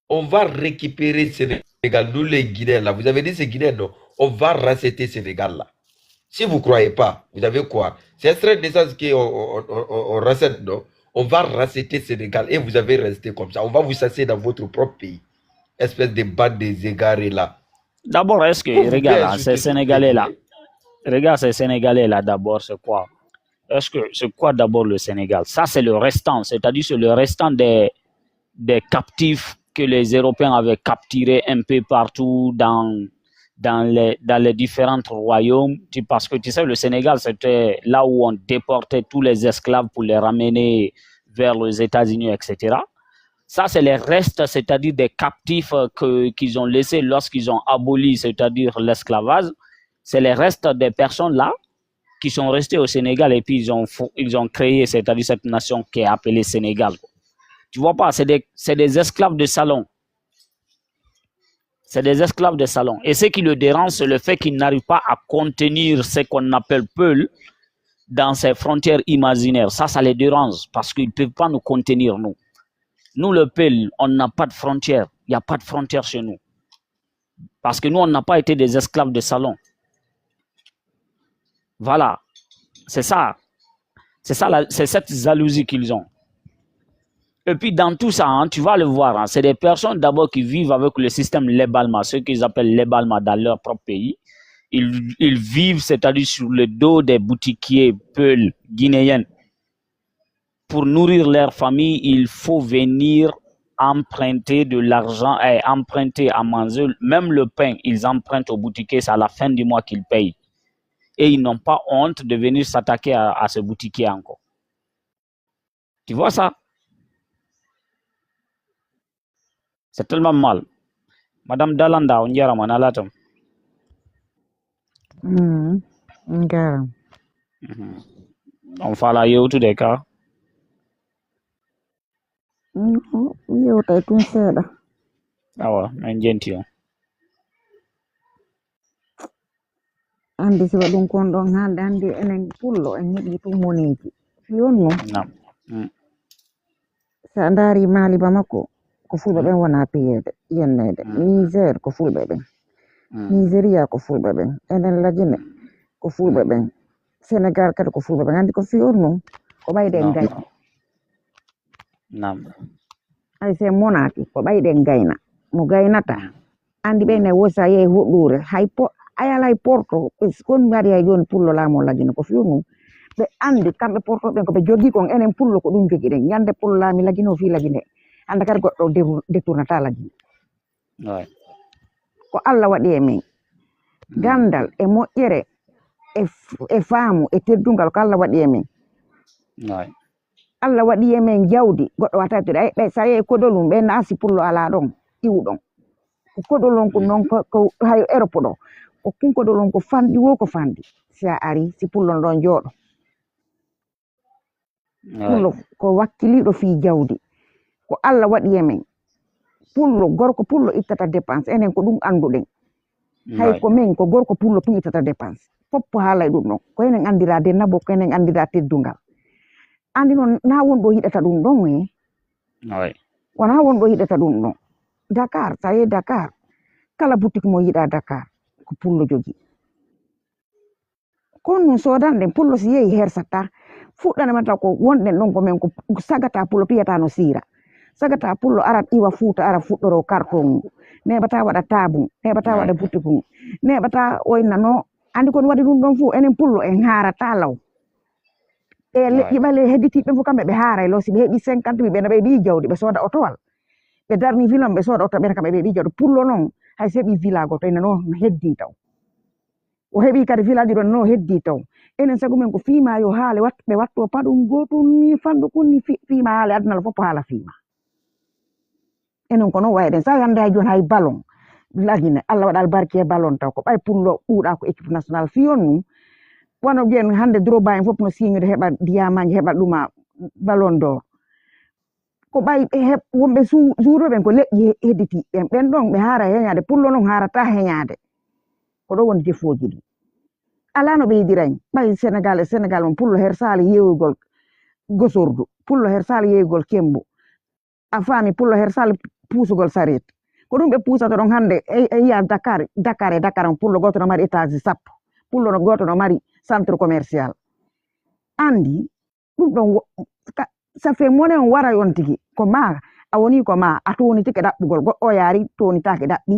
On va récupérer Sénégal, nous les Guinéens là. Vous avez dit ces Guinéens, non? On va racheter Sénégal là. Si vous ne croyez pas, vous avez quoi? C'est extrait de naissance qu'on rachète, non? On va racheter Sénégal et vous avez resté comme ça. On va vous chasser dans votre propre pays. Espèce de bande des égarés là. D'abord, est-ce que, regarde, ces Sénégalais là. Regarde ces Sénégalais là d'abord, c'est quoi? Est-ce que c'est quoi d'abord le Sénégal? Ça, c'est le restant, c'est-à-dire c'est le restant des captifs que les Européens avaient capturés un peu partout dans les différents royaumes. Parce que tu sais, le Sénégal, c'était là où on déportait tous les esclaves pour les ramener vers les États-Unis, etc. Ça, c'est les restes, c'est-à-dire des captifs qu'ils ont laissés lorsqu'ils ont aboli, c'est-à-dire l'esclavage. C'est les restes des personnes là qui sont restés au Sénégal et puis ils ont créé, c'est-à-dire cette nation qui est appelée Sénégal. Tu vois pas, c'est des esclaves de salon. C'est des esclaves de salon. Et ce qui le dérange, c'est le fait qu'ils n'arrivent pas à contenir ce qu'on appelle Peul dans ses frontières imaginaires. Ça les dérange parce qu'ils ne peuvent pas nous contenir, nous. Nous, le Peul, on n'a pas de frontières. Il n'y a pas de frontières chez nous. Parce que nous, on n'a pas été des esclaves de salon. Voilà, c'est ça. C'est cette jalousie qu'ils ont. Et puis dans tout ça, hein, tu vas le voir, hein, c'est des personnes d'abord qui vivent avec le système Lebalma, ce qu'ils appellent Lebalma dans leur propre pays. Ils vivent, c'est-à-dire sur le dos des boutiquiers peuls guinéens. Pour nourrir leur famille, il faut venir emprunter de l'argent et emprunter à manger. Même le pain, ils empruntent aux boutiquiers, c'est à la fin du mois qu'ils payent. Et ils n'ont pas honte de venir s'attaquer à ce boutiquier encore. Tu vois ça? C'est tellement mal. Madame Dalanda, on dirait mon alatum. On fait la yo tout des cas. Yo tay tun seeɗa. Awa, en gentio. Andi siwa ɗum kon ɗon haalde hannde enen pullo en heɓi tumuneji fiyon mum sa ndaari maaliba makko ko fulɓe ɓen wona piyeede yennede Niger ko fulɓe ɓen Nigéria ko fulɓe ɓen enen lagine ko fulɓe ɓen Sénégal kadi ko fulɓe ɓen andi ko fiyon mum ko ɓayɗen gayna ay se monaki ko ɓayɗen gayna mo gaynata andi ɓen e wosa yehi hoɗɗure ayalay porto kon mbaɗi hay joni pullo laamo lagine ko fiyo mum ɓe andi kamɓe porto ɓen ko ɓe jogui kon enen pullo ko ɗum jogui ɗen ñande pullo laami lagine o fi lagine anda kadi goɗɗo détournata lagine ko Allah waɗi e min gandal e moƴƴere e faamu e teddungal ko Allah waɗi e min Allah waɗi e men jawdi goɗɗo wata tuɗa ɓe sa yehi kodolum ɓe naasi pullo ala ɗon iwɗon ko kodolon ko noon ko hay Europe ɗo ko kunkodolon ko fandi wo ko fandi si a ari si pullon ɗon jooɗo pullo ko wakkiliɗo fi jawdi ko Allah waɗi e men pullo gorko pullo ittata dépense enen ko ɗum anduɗen hay ko men ko gorko pullo tun ittata dépense foppo haalay ɗum ɗon ko enen andira dennabo ko enen andira teddungal andi noon na wonɗo yiɗata ɗum ɗon wona wonɗo yiɗata ɗum ɗon Dakar sa yehi Dakar kala boutique mo yiɗa Dakar ko pullo jogi kon non sodanɗen pullo si yehi hersata fuɗɗanema taw ko wonɗen ɗon ko men ko sagata pullo piyata no siira sagata pullo arat iwa fuuta ara fuɗɗoro carton mum neɓata waɗa tabum neɓata waɗa boutique mum neɓata oynano andi kon waɗi ɗum ɗon fuu enen pullo en haarata law e leƴƴi ɓale hedditiɓe fof kamɓe ɓe haaray law si ɓe heeɓi 50 ɓe ɓe ɓi jawdi ɓe sooda otowal ɓe darni vilon ɓe sooda oto ɓen kamɓe ɓe ɓi jawdi pullo noon hay so heeɓi villa goto ene no heddi taw o heeɓi kadi village ɗon no heddi taw enen sago men ko fiima yo haale ɓe watto paɗum gotum ni fanɗo kunni fiima haale adunala fof haala fiima enen ko noon wayɗen sa hande hay joni hay ballon lagine Allah waɗa albarki e ballon taw ko ɓay pullo ɓuuɗa ko équipe national fiyon num wono ƴen hande Drogba en fof no signude heɓa diyamaji heɓa ɗuma ballon d'or ko ɓay wonɓe suuroɓen ko leƴƴi hedditi ɓen ɗon ɓe haara heñade pullo noon haarata heñade ko ɗo woni defoji ɗi ala no ɓeydiray ɓay Sénégal on pullo her sali yewugol gosordu pullo her sali yewugol kembu a faami pullo her sali puusugol saret ko ɗum ɓe puusata ɗon hande e yiya Dakar on pullo goto no mari étage 10 pullo no goto no mari centre commercial andi ɗum ɗon ça fait mone on wara on tigi ko ma a woni ko ma a tonitike ɗaɓɓugol goɗɗo o yaari tonitake ɗaɓɓi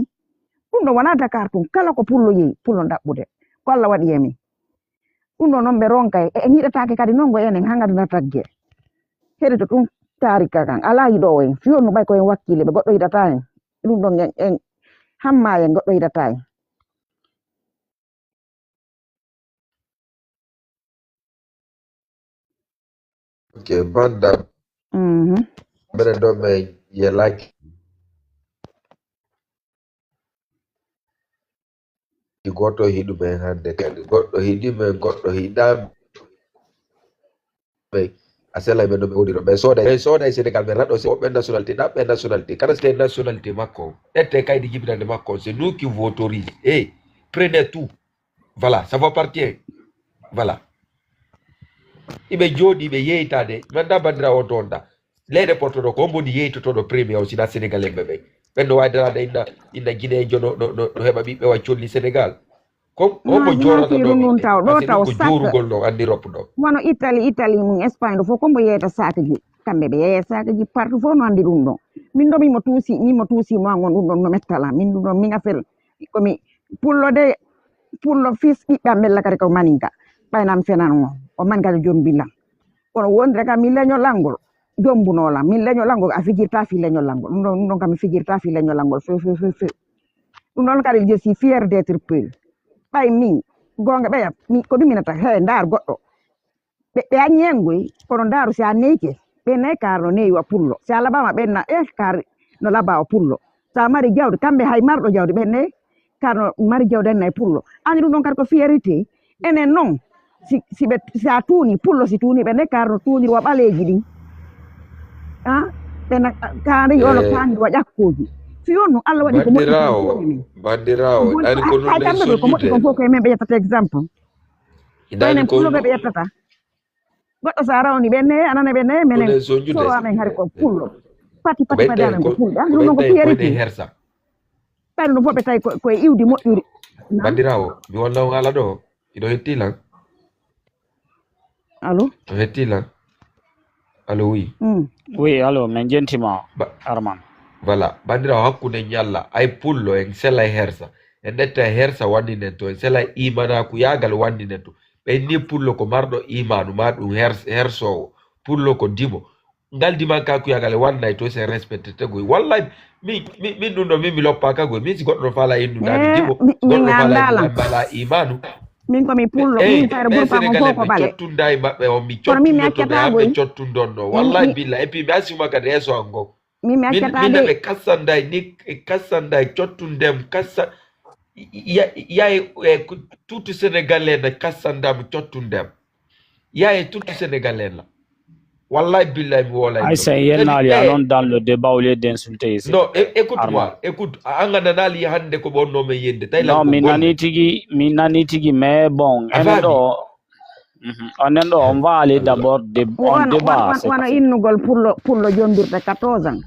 ɗum ɗon wona Dakar tun kala ko pullo yehi pullo ɗaɓɓude ko Allah waɗi e min ɗum ɗon noon ɓe ronkay en yiɗatake kadi noon go enen hangadi no tagge heɗito ɗum tarika kan ala yiɗowo en fiyon no ɓay koyen wakkile ɓe goɗɗo yiɗata en ɗum ɗon en hamma en goɗɗo yiɗata en Ok, banda. Mene do me ye like goto hiɗu men hande kadi goɗɗo hiɗi men goɗɗo hiɗa me asela men no ɓe woni ɗo ɓe sooda e Sénégal ɓe raɗo woɓɓe nationalité ɗaɓɓe nationalité kala c'était nationalité makko ette kaydi jibinande makko c'est nous qui vous autorise prenez tout voilà ça vous appartient voilà iɓe jooɗi ɓe yeytade manda bandira o donda leyɗe portoɗo ko mboni yeytotoɗo premier o sina sénégalais ɓe ɓenno wawidarade inna guinéjo no heɓa ɓiɓɓe wa colli Sénégal ko mo jorata ɗo ko jorugol ɗo andi roppo ɗo wono Italie mum Espagne ɗo fof kombo yeyta sakeji kamɓe ɓe yeeya sakeji partout fof no andi ɗum ɗon min ɗo mimo tuusimo an gon ɗum ɗon no mettala min ɗum ɗon min affaire komi pullo fils ɓiɓɓe bella kadi ko maninka ɓaynam fenan o man kadi joom billam kono wondire kam min leñol angol jombunolam min leñol angol a fijirta fi leñol angol ɗum ɗon kam mi fijirta fi leñol angol fe ɗum ɗon kadi je suis fier d'être peul ɓay min gonga ɓeya ko ɗuminata he ndar goɗɗo ɓe añengoy kono ndaru si a neyke ɓe nayi kar no neyiwa pullo si a laɓama ɓenna kar no laɓa o pullo sa mari jawdi kamɓe hay marɗo jawdi ɓen nayi kar no mari jawdi en nayi pullo andi ɗum ɗon kadi ko fierté enen noon si a tuuni pullo si tuuni ɓe nayi kar no tuunirwa ɓaleji ɗin ɓena kaari ono kaanirwa ƴakkoji fiyon no Allah waɗi ko bandirawo ɗani ko hay kamɓe ɓe ko moƴƴi kon fof koye men ɓe ƴettata exemple enen pulloɓe ɓe ƴettata goɗɗo sa rawni ɓenne anana ɓenne minen soro amen hari ko pullo pati mbaɗi amen ko pulɓe andi ɗum ɗon ko fierté ɓayno ɗum fof ɓe tawi koye iwdi moƴƴuri bandirawo mi wonna on ala ɗo iɗo hettilan allo to hettilan allo oui oui allo min jentima Arman voilà bandirawo hakkude ñalla ay pullo en sela hersa en ɗetta hersa wandinen to en sela imanaku yagal wandinen to ɓen ni pullo ko marɗo imanu ma ɗum hersowo pullo ko dimo ngal dimankaku yagal wannay to c'est respecté tegoy wallay min ɗum ɗo min mi loppaka goy min si goɗɗo no faala innudade dimo goɗɗo no faala mbala imanu min komi pullo min fayre ɓurpako fof ko ɓale cottunda e maɓɓe on mi cottundotoɓe hamɓe cottundon ɗo wallay billa et puis mi asima kadi heeso an go minaɓe kassanday ni kassanday cottundem kassa yaye tout sénégalais ne kassandam cottundem yaye tout sénégalais la Wallahi billahi wala. Aïssa Yenali allons dans le débat au lieu d'insulter ici. Non, écoute-moi, écoute, angananali hande ko bonno me yende. Non, minani tigi, mais bon, on va aller d'abord en débat. Wana innugol pour le jondirde 14 ans.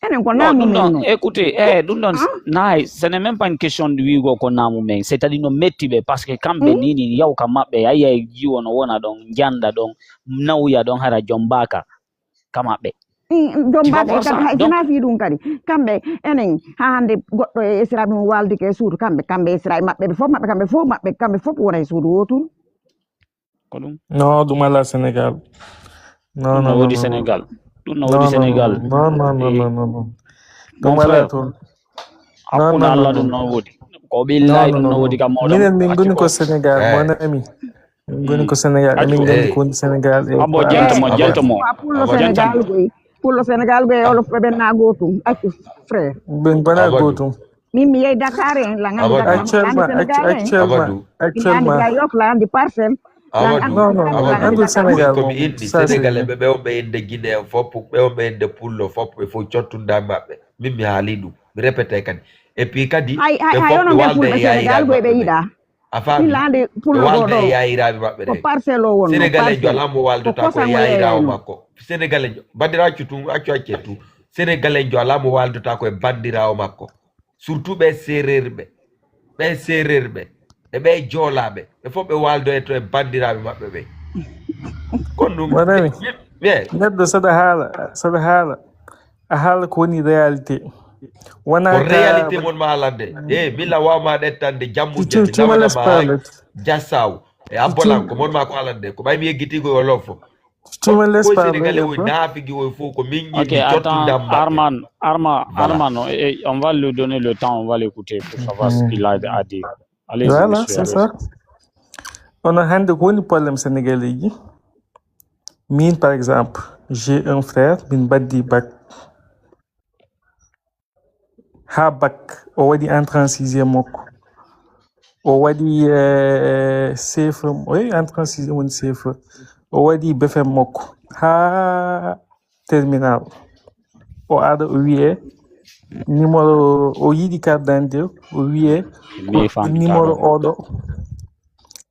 Non, écoutez, ce n'est même pas une question de Hugo Konamumeng, c'est-à-dire no metibe parce que quand benini yaw kamabe ayi jiwo no wona don janda don nawya don hara jombaka kamabe. Jombaka kadi haydina fi dum kadi kambe enen ha hande goddo e Israel mo waldi ke suudu kambe Israel mabbe kambe fof wona e suudu wotul. Non, du mal à Sénégal. Non, du Sénégal. Du Sénégal. Non. Mon frère. Non. Minen min goni ko Sénégal, mon ami. Min goni ko Sénégal, min gandi ko Sénégal. Abo gentleman. Pour le Sénégal be olo be na gotum accu frère. Ben bana gotum. Mimi yey Dakar la actuellement yok la di parcelle. Non, Sénégal comme indi Sénégalais be o be inde Guinée fop be o be inde pullo fop be fo ciotunda mabbe mimi halidu mi répéter kan et puis kadi ay ono be pullo Sénégal go be yida afami ilande pullo walde yairabi mabbe ko parcelle o won Sénégalais jo lamo waldo ta ko yairawo makko Sénégalais jo bandira ciutu accu Sénégalais jo lamo waldo ta ko bandirawo makko surtout be sererbe e ɓe joolaɓe ɓe fof ɓe waldo e to e bandiraɓe maɓɓe ɓe kon ɗum neɗɗo saɗa haala a haala ko woni réalité wona ko réalité mon ma haalande milla wawma ɗettande jammude nawanama jassaw e abbolanko mon ma ko haalande ko ɓaymi yeggitigo o lofo ko sénégalais o naafigi o fof ko min Ok, attends, Arman, on va lui donner le temps, on va l'écouter pour savoir ce qu'il a à dire. Allez, voilà, c'est ça. On a un problème sénégalais. Mine, par exemple, j'ai un frère, min badi bac. Ha bac, on va dire entré en 6e moko. On va dire CFE, oui, entré en 6e CFE. On va dire BFM moko. Ha terminal. On a numéro o yiɗi carte d'identité o wiye numéro oɗo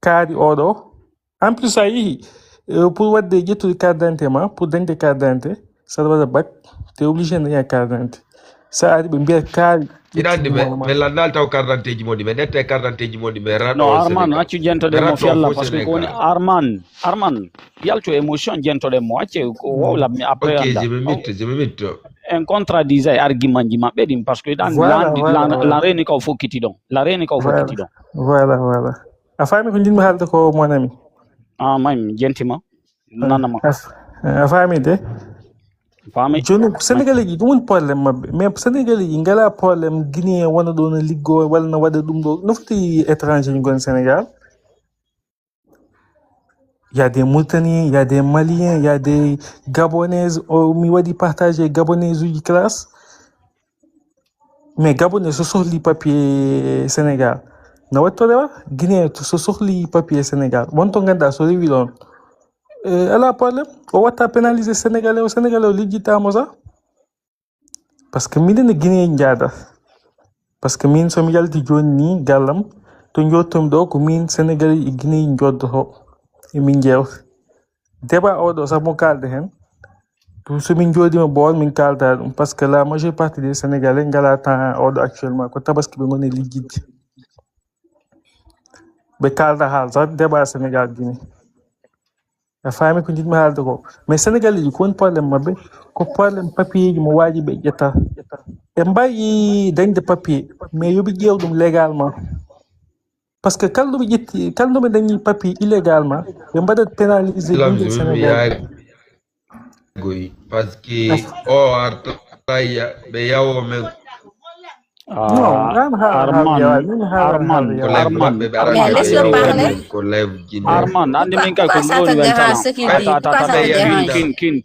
kaari oɗo en plus a yeehi pour wadde ƴettude carte d'identité ma pour dañde carte d'identité saɗa waɗa bac te obligé daña carte d'identité sa ari ɓe mbiyat kaari inande mais landal taw carte d'identité ji moɗi mais nette carte d'identité ji moɗi mais non Arman accu jentode mo fialla parce que kowoni Arman yalto émotion jentode mo acce ko wowla mi après ok je me mitte en contradisait argument ji maɓɓe ɗin parce que ɗan la reni kaw fokkiti ɗon voilà a faami ko jinmi haalde ko mon ami maymi jentima nanama a faami de joni sénégalais ji ɗum woni probléme maɓɓe mais sénégalais ji ngala probléme guinéen wona ɗo no liggo walla no waɗa ɗum ɗo no foti étranger ji goni Sénégal. Il y a des Mauritaniens, il y a des Maliens, il y a des Gabonaises. Mi wadi partager Gabonaises du classe. Mais Gabonais ce sont les papiers Sénégal. Na wato da Guinée ce sont les papiers Sénégal. Wonto nganda so rewi don. Ala problème. O wata pénaliser Sénégalais au Sénégalais ligita moza. Parce que mine ne Guinée njada. Parce que mine so mi yalti joni galam to njotom do ko mine Sénégalais e Guinée njoddo min jewta débat oɗo sax mo kalde hen somin jooɗima bool min kalda ɗum par ce que la majeure partie des sénégalais ngala temps oɗo actuellement ko tabaski ɓe goni liggidde ɓe kalda haal sax débat sénégal guinée a faami ko jiɗmi haalde ko mais sénégalais ji ko woni probléme mabɓe ko probléme papier ji mo waaji ɓe ƴetta ɓe mbayi dañde papier mais yoɓe ƴeew ɗum légalement parce que quand on dañi papier illégalement ɓe mbaɗat pénaliser ɓinguel Sénégal parce que o artaya ɓe yawo men Arman, andi min kay ko ngoni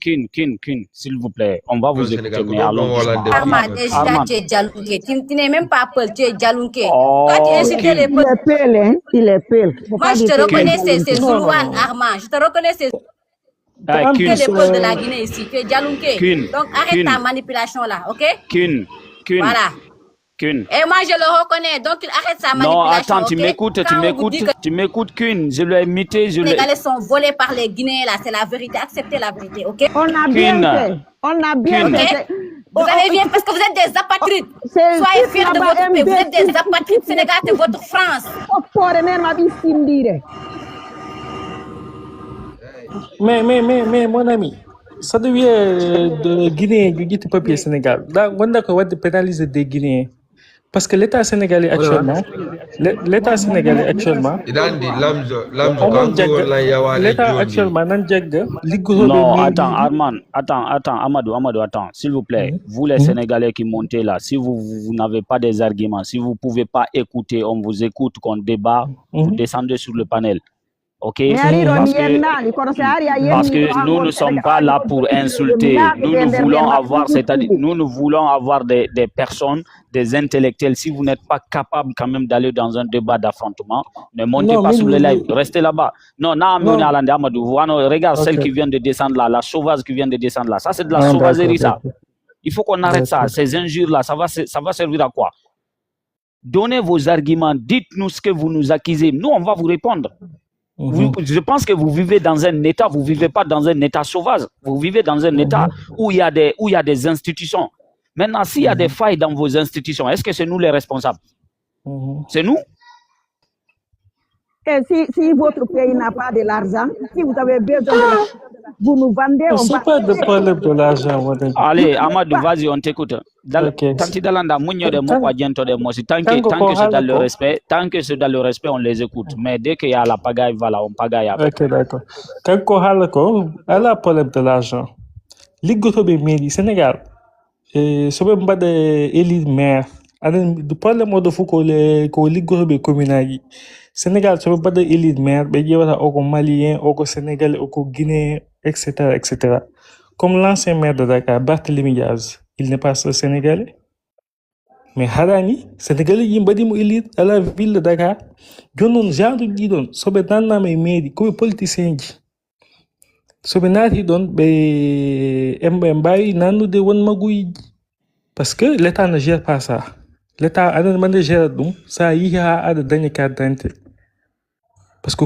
kin s'il vous plaît, on va vous écouter mais allons Arman déjà tu es jalunké, tu n'es même pas Peul, tu es jalunké. Toi tu insultes les Peuls. Il est Peul. Moi je te reconnais c'est Zoulouane Arman, je te reconnais c'est Tu es l'épaule de la Guinée ici. Tu es Dialounké. Donc arrête ta manipulation là, ok? Voilà. Et moi je le reconnais, donc il arrête sa manipulation. Non, attends, okay? tu m'écoutes, Queen. Je l'ai imité. Les Sénégalais sont volés par les Guinéens là, c'est la vérité. Acceptez la vérité, ok? On a bien fait. On a bien fait. Vous avez bien parce que vous êtes des apatrides. Soyez fiers de votre pays. Vous êtes des apatrides. Sénégal, c'est votre France. Mais mon ami, ça devient de Guinée du guide papier Sénégal. Là, on doit pénaliser des Guinéens. Parce que l'État sénégalais actuellement, l'État actuellement, non, attends, Arman, attends, Amadou, attends, s'il vous plaît, vous les Sénégalais qui montez là, si vous n'avez pas des arguments, si vous pouvez pas écouter, on vous écoute, qu'on débat, vous descendez sur le panel. Ok, parce que nous ne sommes pas là pour insulter. Nous voulons avoir des personnes, des intellectuels. Si vous n'êtes pas capable quand même d'aller dans un débat d'affrontement, ne montez pas sur le live, restez là-bas. Non, regarde celle qui vient de descendre là, la sauvage qui vient de descendre là. Ça, c'est de la sauvagerie, ça. Il faut qu'on arrête ça. Ces injures-là, ça va servir à quoi? Donnez vos arguments, dites-nous ce que vous nous accusez. Nous, on va vous répondre. Je pense que vous vivez dans un état, vous vivez pas dans un état sauvage, vous vivez dans un état où il y a des institutions. Maintenant, s'il y a des failles dans vos institutions, est-ce que c'est nous les responsables? C'est nous? Et si votre pays n'a pas de l'argent, si vous avez besoin de vous nous vendez, on va... pas de problème de l'argent. Allez, Amadou, vas-y, on t'écoute. Tant que c'est dans le respect, on les écoute. Mais dès qu'il y a la pagaille, voilà, on pagaille après. Ok, d'accord. Quand on a le problème de l'argent, l'Igotobe Mairie, Sénégal, si on a des élites maires, le problème de Foucault, l'Igotobe communal, Sénégal, si on a des élites maires, il y a des Maliens, des Sénégalais, des Guinéens, etc., etc. Comme l'ancien maire de Dakar, Barthélémy Diaz, il n'est pas seul Sénégalais. Mais Harani, Sénégalais, il y a une élite à la ville de Dakar. Je ne sais pas si on a des médias, comme politiciens. Si on a des parce que l'État ne gère pas ça. L'État a demandé de gérer ça, il y a des derniers cas d'identité. Parce que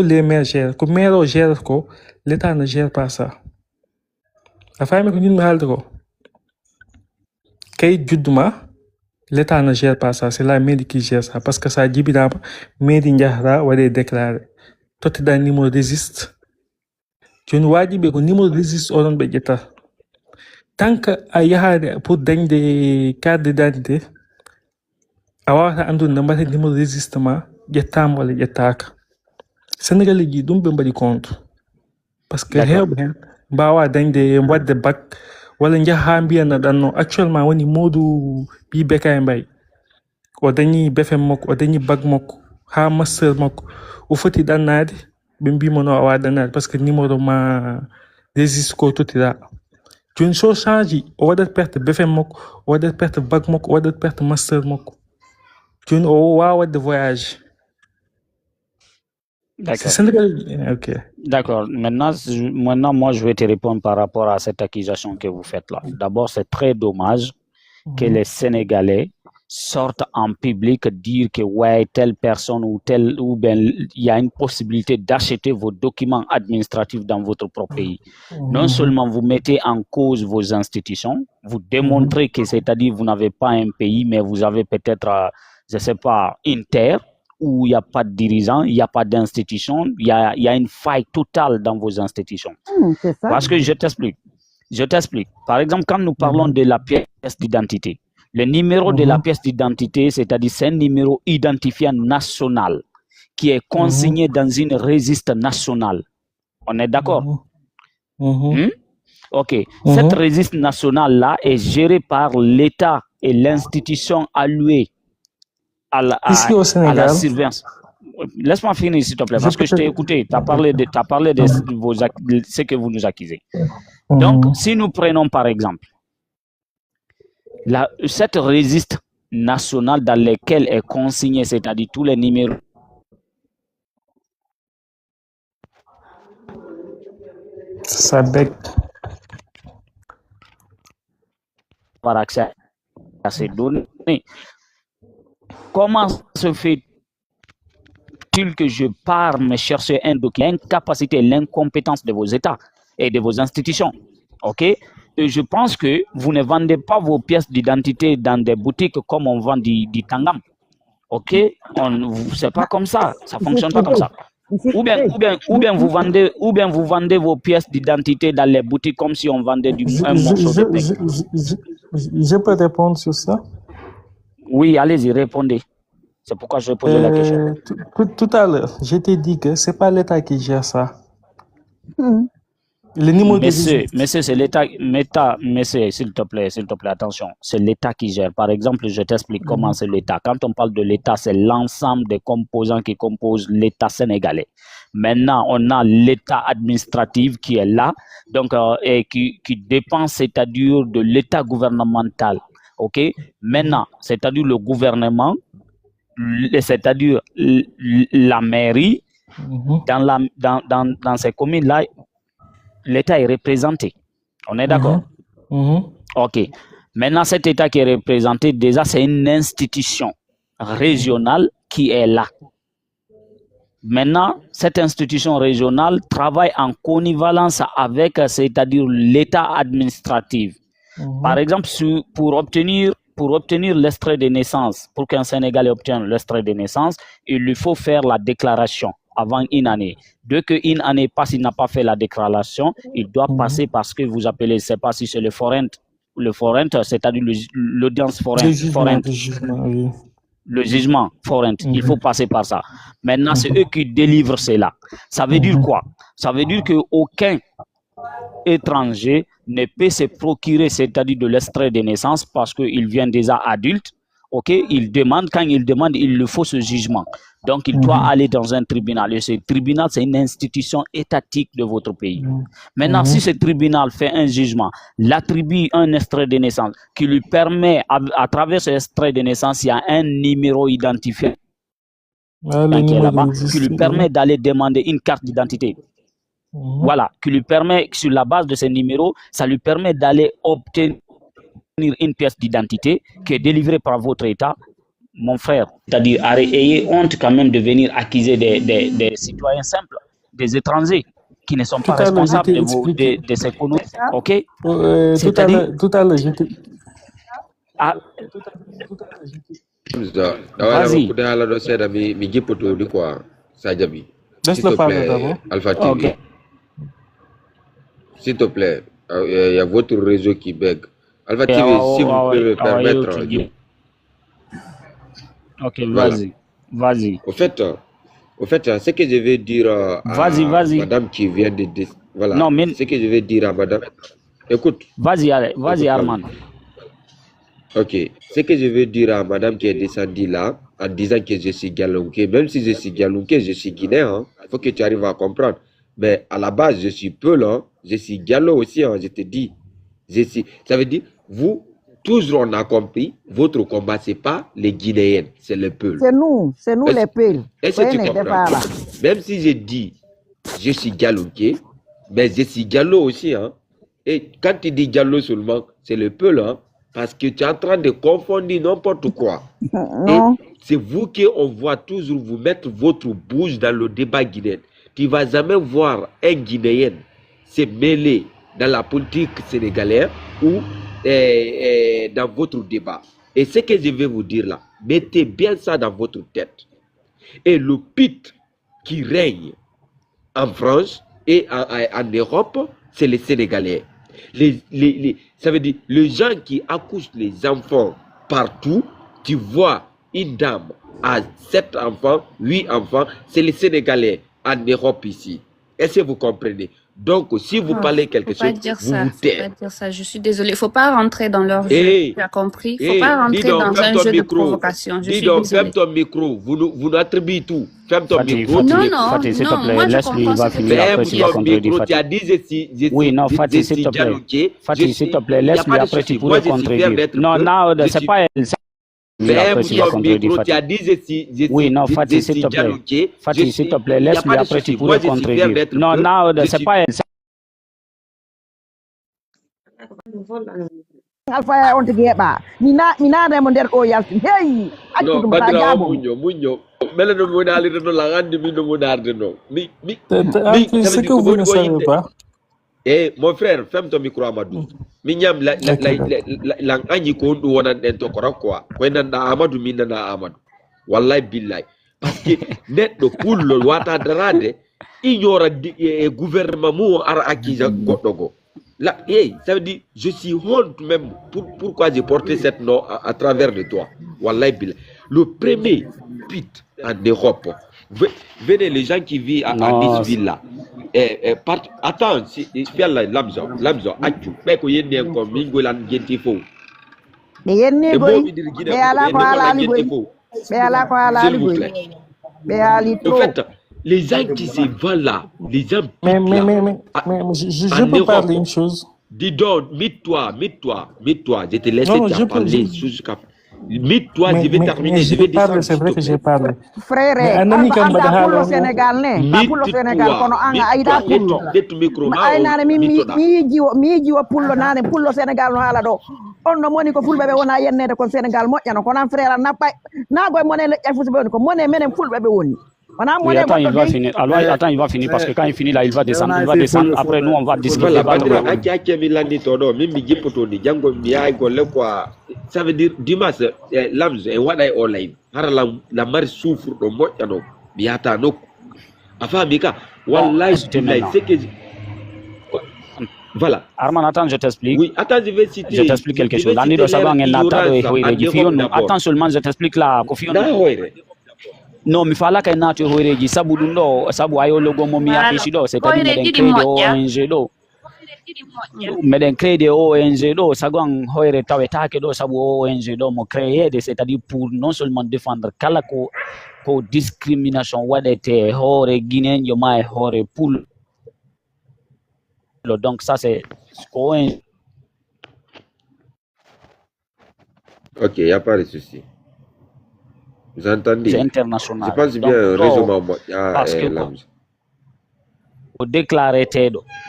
les maires gèrent, que les maires gèrent, l'État ne gère pas ça. La famille que nous avons, l'État ne gère pas ça, c'est la mairie qui gère ça. Parce que ça dit que la mairie va déclarer. Tout est dans le numéro de registre. Tu ne vois pas que le numéro de registre est dans le État. Tant qu'il y a pour des cartes d'identité, il y a un numéro de registre, il y a un État. Sénégalais yi dum bembali compte parce que hebe bawa dañde wadde bac wala njaha mbiana danno actuellement woni modu bi bekay mbay o dañi befem mako o dañi bac mako ha master mako o foti dannade be mbimo no awa dannade parce que numéro ma registre ko totira joni so change o wadat perte befem mako o wadat perte bac mako o wadat perte master mako joni o wawa de voyage. D'accord. Maintenant, moi, je vais te répondre par rapport à cette accusation que vous faites là. D'abord, c'est très dommage que les Sénégalais sortent en public dire que ouais, telle personne ou bien il y a une possibilité d'acheter vos documents administratifs dans votre propre pays. Non seulement vous mettez en cause vos institutions, vous démontrez que c'est-à-dire vous n'avez pas un pays, mais vous avez peut-être, je sais pas, une terre où il n'y a pas de dirigeants, il n'y a pas d'institution, il y a une faille totale dans vos institutions. C'est ça. Parce que je t'explique. Par exemple, quand nous parlons de la pièce d'identité, le numéro de la pièce d'identité, c'est-à-dire c'est un numéro identifiant national qui est consigné dans une registre nationale. On est d'accord? Ok. Cette registre nationale-là est gérée par l'État et l'institution allouée ici au Sénégal, à la surveillance. Laisse-moi finir, s'il te plaît, parce que je t'ai écouté. Tu as parlé de ce que vous nous accusez. Donc, si nous prenons par exemple cette registre nationale dans laquelle est consigné, c'est-à-dire tous les numéros. Sadek. Avoir accès à ces données. Comment se fait-il que je pars me chercher un document, l'incapacité, l'incompétence de vos États et de vos institutions? OK? Et je pense que vous ne vendez pas vos pièces d'identité dans des boutiques comme on vend du tangam. OK? C'est pas comme ça. Ça fonctionne pas comme ça. Ou bien vous vendez vos pièces d'identité dans les boutiques comme si on vendait un morceau de pain. Je peux répondre sur ça? Oui, allez-y, répondez. C'est pourquoi je pose la question. Tout à l'heure, je t'ai dit que c'est pas l'État qui gère ça. Le numéro Monsieur, c'est l'État. Monsieur, s'il te plaît, attention. C'est l'État qui gère. Par exemple, je t'explique comment c'est l'État. Quand on parle de l'État, c'est l'ensemble des composants qui composent l'État sénégalais. Maintenant, on a l'État administratif qui est là, donc et qui dépend, c'est-à-dire de l'État gouvernemental. OK? Maintenant, c'est-à-dire le gouvernement, c'est-à-dire la mairie, dans ces communes-là, l'État est représenté. On est d'accord? OK. Maintenant, cet État qui est représenté, déjà, c'est une institution régionale qui est là. Maintenant, cette institution régionale travaille en connivalence avec, c'est-à-dire l'État administratif. Par exemple, pour obtenir l'extrait de naissance, pour qu'un Sénégalais obtienne l'extrait de naissance, il lui faut faire la déclaration avant une année. Dès qu'une année passe, il n'a pas fait la déclaration, il doit passer par ce que vous appelez, je ne sais pas si c'est le forain, c'est-à-dire l'audience foraine. Le jugement forain, il faut passer par ça. Maintenant, c'est eux qui délivrent cela. Ça veut dire quoi? Ça veut dire qu'aucun étranger ne peut se procurer, c'est-à-dire de l'extrait de naissance, parce qu'il vient déjà adulte. OK, il demande, quand il demande, il lui faut ce jugement. Donc, il doit aller dans un tribunal. Et ce tribunal, c'est une institution étatique de votre pays. Maintenant, si ce tribunal fait un jugement, l'attribue un extrait de naissance qui lui permet, à travers ce extrait de naissance, il y a un numéro identifié qui est là-bas, qui lui permet d'aller demander une carte d'identité. Voilà, qui lui permet, sur la base de ce numéro, ça lui permet d'aller obtenir une pièce d'identité qui est délivrée par votre État, mon frère. C'est-à-dire, ayez honte quand même de venir accuser des citoyens simples, des étrangers qui ne sont pas responsables de ces conneries. OK? Tout à l'heure, je t'ai... Vas-y. Laisse-le parler d'abord. Alpha TV. S'il te plaît, il y a votre réseau qui bug. Alpha TV, si vous pouvez me permettre. Ok, vas-y. Vas-y. Au fait, ce que je vais dire à madame qui vient de... Voilà. Non, mais... Ce que je vais dire à madame... Écoute. Vas-y, Armand. Ok. Ce que je veux dire à madame qui est descendue là, en disant que je suis galonqué, même si je suis galonqué, je suis guinéen, il faut que tu arrives à comprendre. Mais à la base, je suis Peul, je suis gallo aussi, je te dis. Ça veut dire, vous, toujours on a compris, votre combat, ce n'est pas les Guinéens, c'est les Peuls. C'est nous les Peuls. Est-ce que tu comprends? Même si je dis, je suis galonqué, mais je suis gallo aussi. Et quand tu dis gallo seulement, c'est le Peul, parce que tu es en train de confondre n'importe quoi. Non. C'est vous qu'on voit toujours vous mettre votre bouche dans le débat guinéen. Tu ne vas jamais voir un Guinéen se mêler dans la politique sénégalaise ou dans votre débat. Et ce que je vais vous dire là, mettez bien ça dans votre tête. Et le pit qui règne en France et en Europe, c'est les Sénégalais. Ça veut dire, les gens qui accouchent les enfants partout, tu vois une dame à 7 enfants, 8 enfants, c'est les Sénégalais en Europe ici. Est-ce que vous comprenez? Donc, si vous parlez quelque chose, vous vous taisez. Faut pas dire ça. Je suis désolée. Il ne faut pas rentrer dans leur jeu. Tu as compris? Il ne faut pas rentrer dans un jeu de provocation. Je suis désolée. Ferme ton micro. Vous nous attribuez tout. Ferme ton micro. Fatih, s'il te plaît, laisse-lui, il va finir. Après, tu vas contredire Fatih. Oui, non, Fatih, s'il te plaît. Fatih, s'il te plaît, laisse-lui, après, tu pourrais contredire. Non, non, c'est pas elle. Après, tu vas contredire Fatih. Oui, non, Fatih, s'il te plaît. Fatih, s'il te plaît, laisse-lui, après, tu pourrais contredire. Non, non, c'est pas elle. Alpha on tigi ba mina remo nder o yalti hey no badra muño mele no mo dali no la gandi mi no mo darde no mi c'est que vous ne savez pas. Eh mon frère ferme ton micro Amadou mi ñam la anyi ko ndu wonan den to ko quoi ko nanda Amadou mi nanda Amadou wallahi billahi parce que neddo pullo wata darade ignora gouvernement mo ara akija goddogo. Là, hey, ça veut dire, je suis honte même pourquoi j'ai porté cette nom à travers de toi. Wallahi billah. Le premier pute en Europe. Venez les gens qui vivent à this ville-là. Attends, Lamzo, Achu, Peko Yende comme Mingolan Gentifo. S'il vous plaît. Les gens qui se vendent là, les gens... Mais je peux parler une chose. Dis donc, mets-toi, je te laisse parler. Mets-toi, je vais terminer, je vais descendre. C'est vrai que j'ai parlé. Frère, pour le Sénégal, pour le Sénégal, kono anga aida pullo. Ay nane mi jiwa pullo nane pullo Sénégal no hala do. On no moni ko fulbe be wona yennede ko Sénégal moƴƴano kono an frère na pay na goy moné le fusi be ko moné menen fulbe be woni. Oui, attends, il va finir. Alors, attends, il va finir parce que quand il finit là, il va descendre. Après, nous, on va discuter. Ça veut dire, Dimas, Lams, et what I online. La mère souffre de moi, non. Miata, non. Enfin, Mika, Wallah, c'est que. Voilà. Arman, attends, je t'explique. Oui, attends, je vais citer. Je t'explique quelque chose. Attends seulement, je t'explique là. No mi fala kay naati horeji sabu dum do sabu ayo logo mo mi afishi do c'est à dire meden créer ONG do sagon hoyre tawetake do sabu ONG do mo créer c'est à dire pour non seulement défendre kala ko discrimination wadete hore guinéen yo may hore pour donc ça c'est ONG. OK, il y a pas de souci. Vous entendez? C'est international. Je pense bien résumé. Parce que déclaré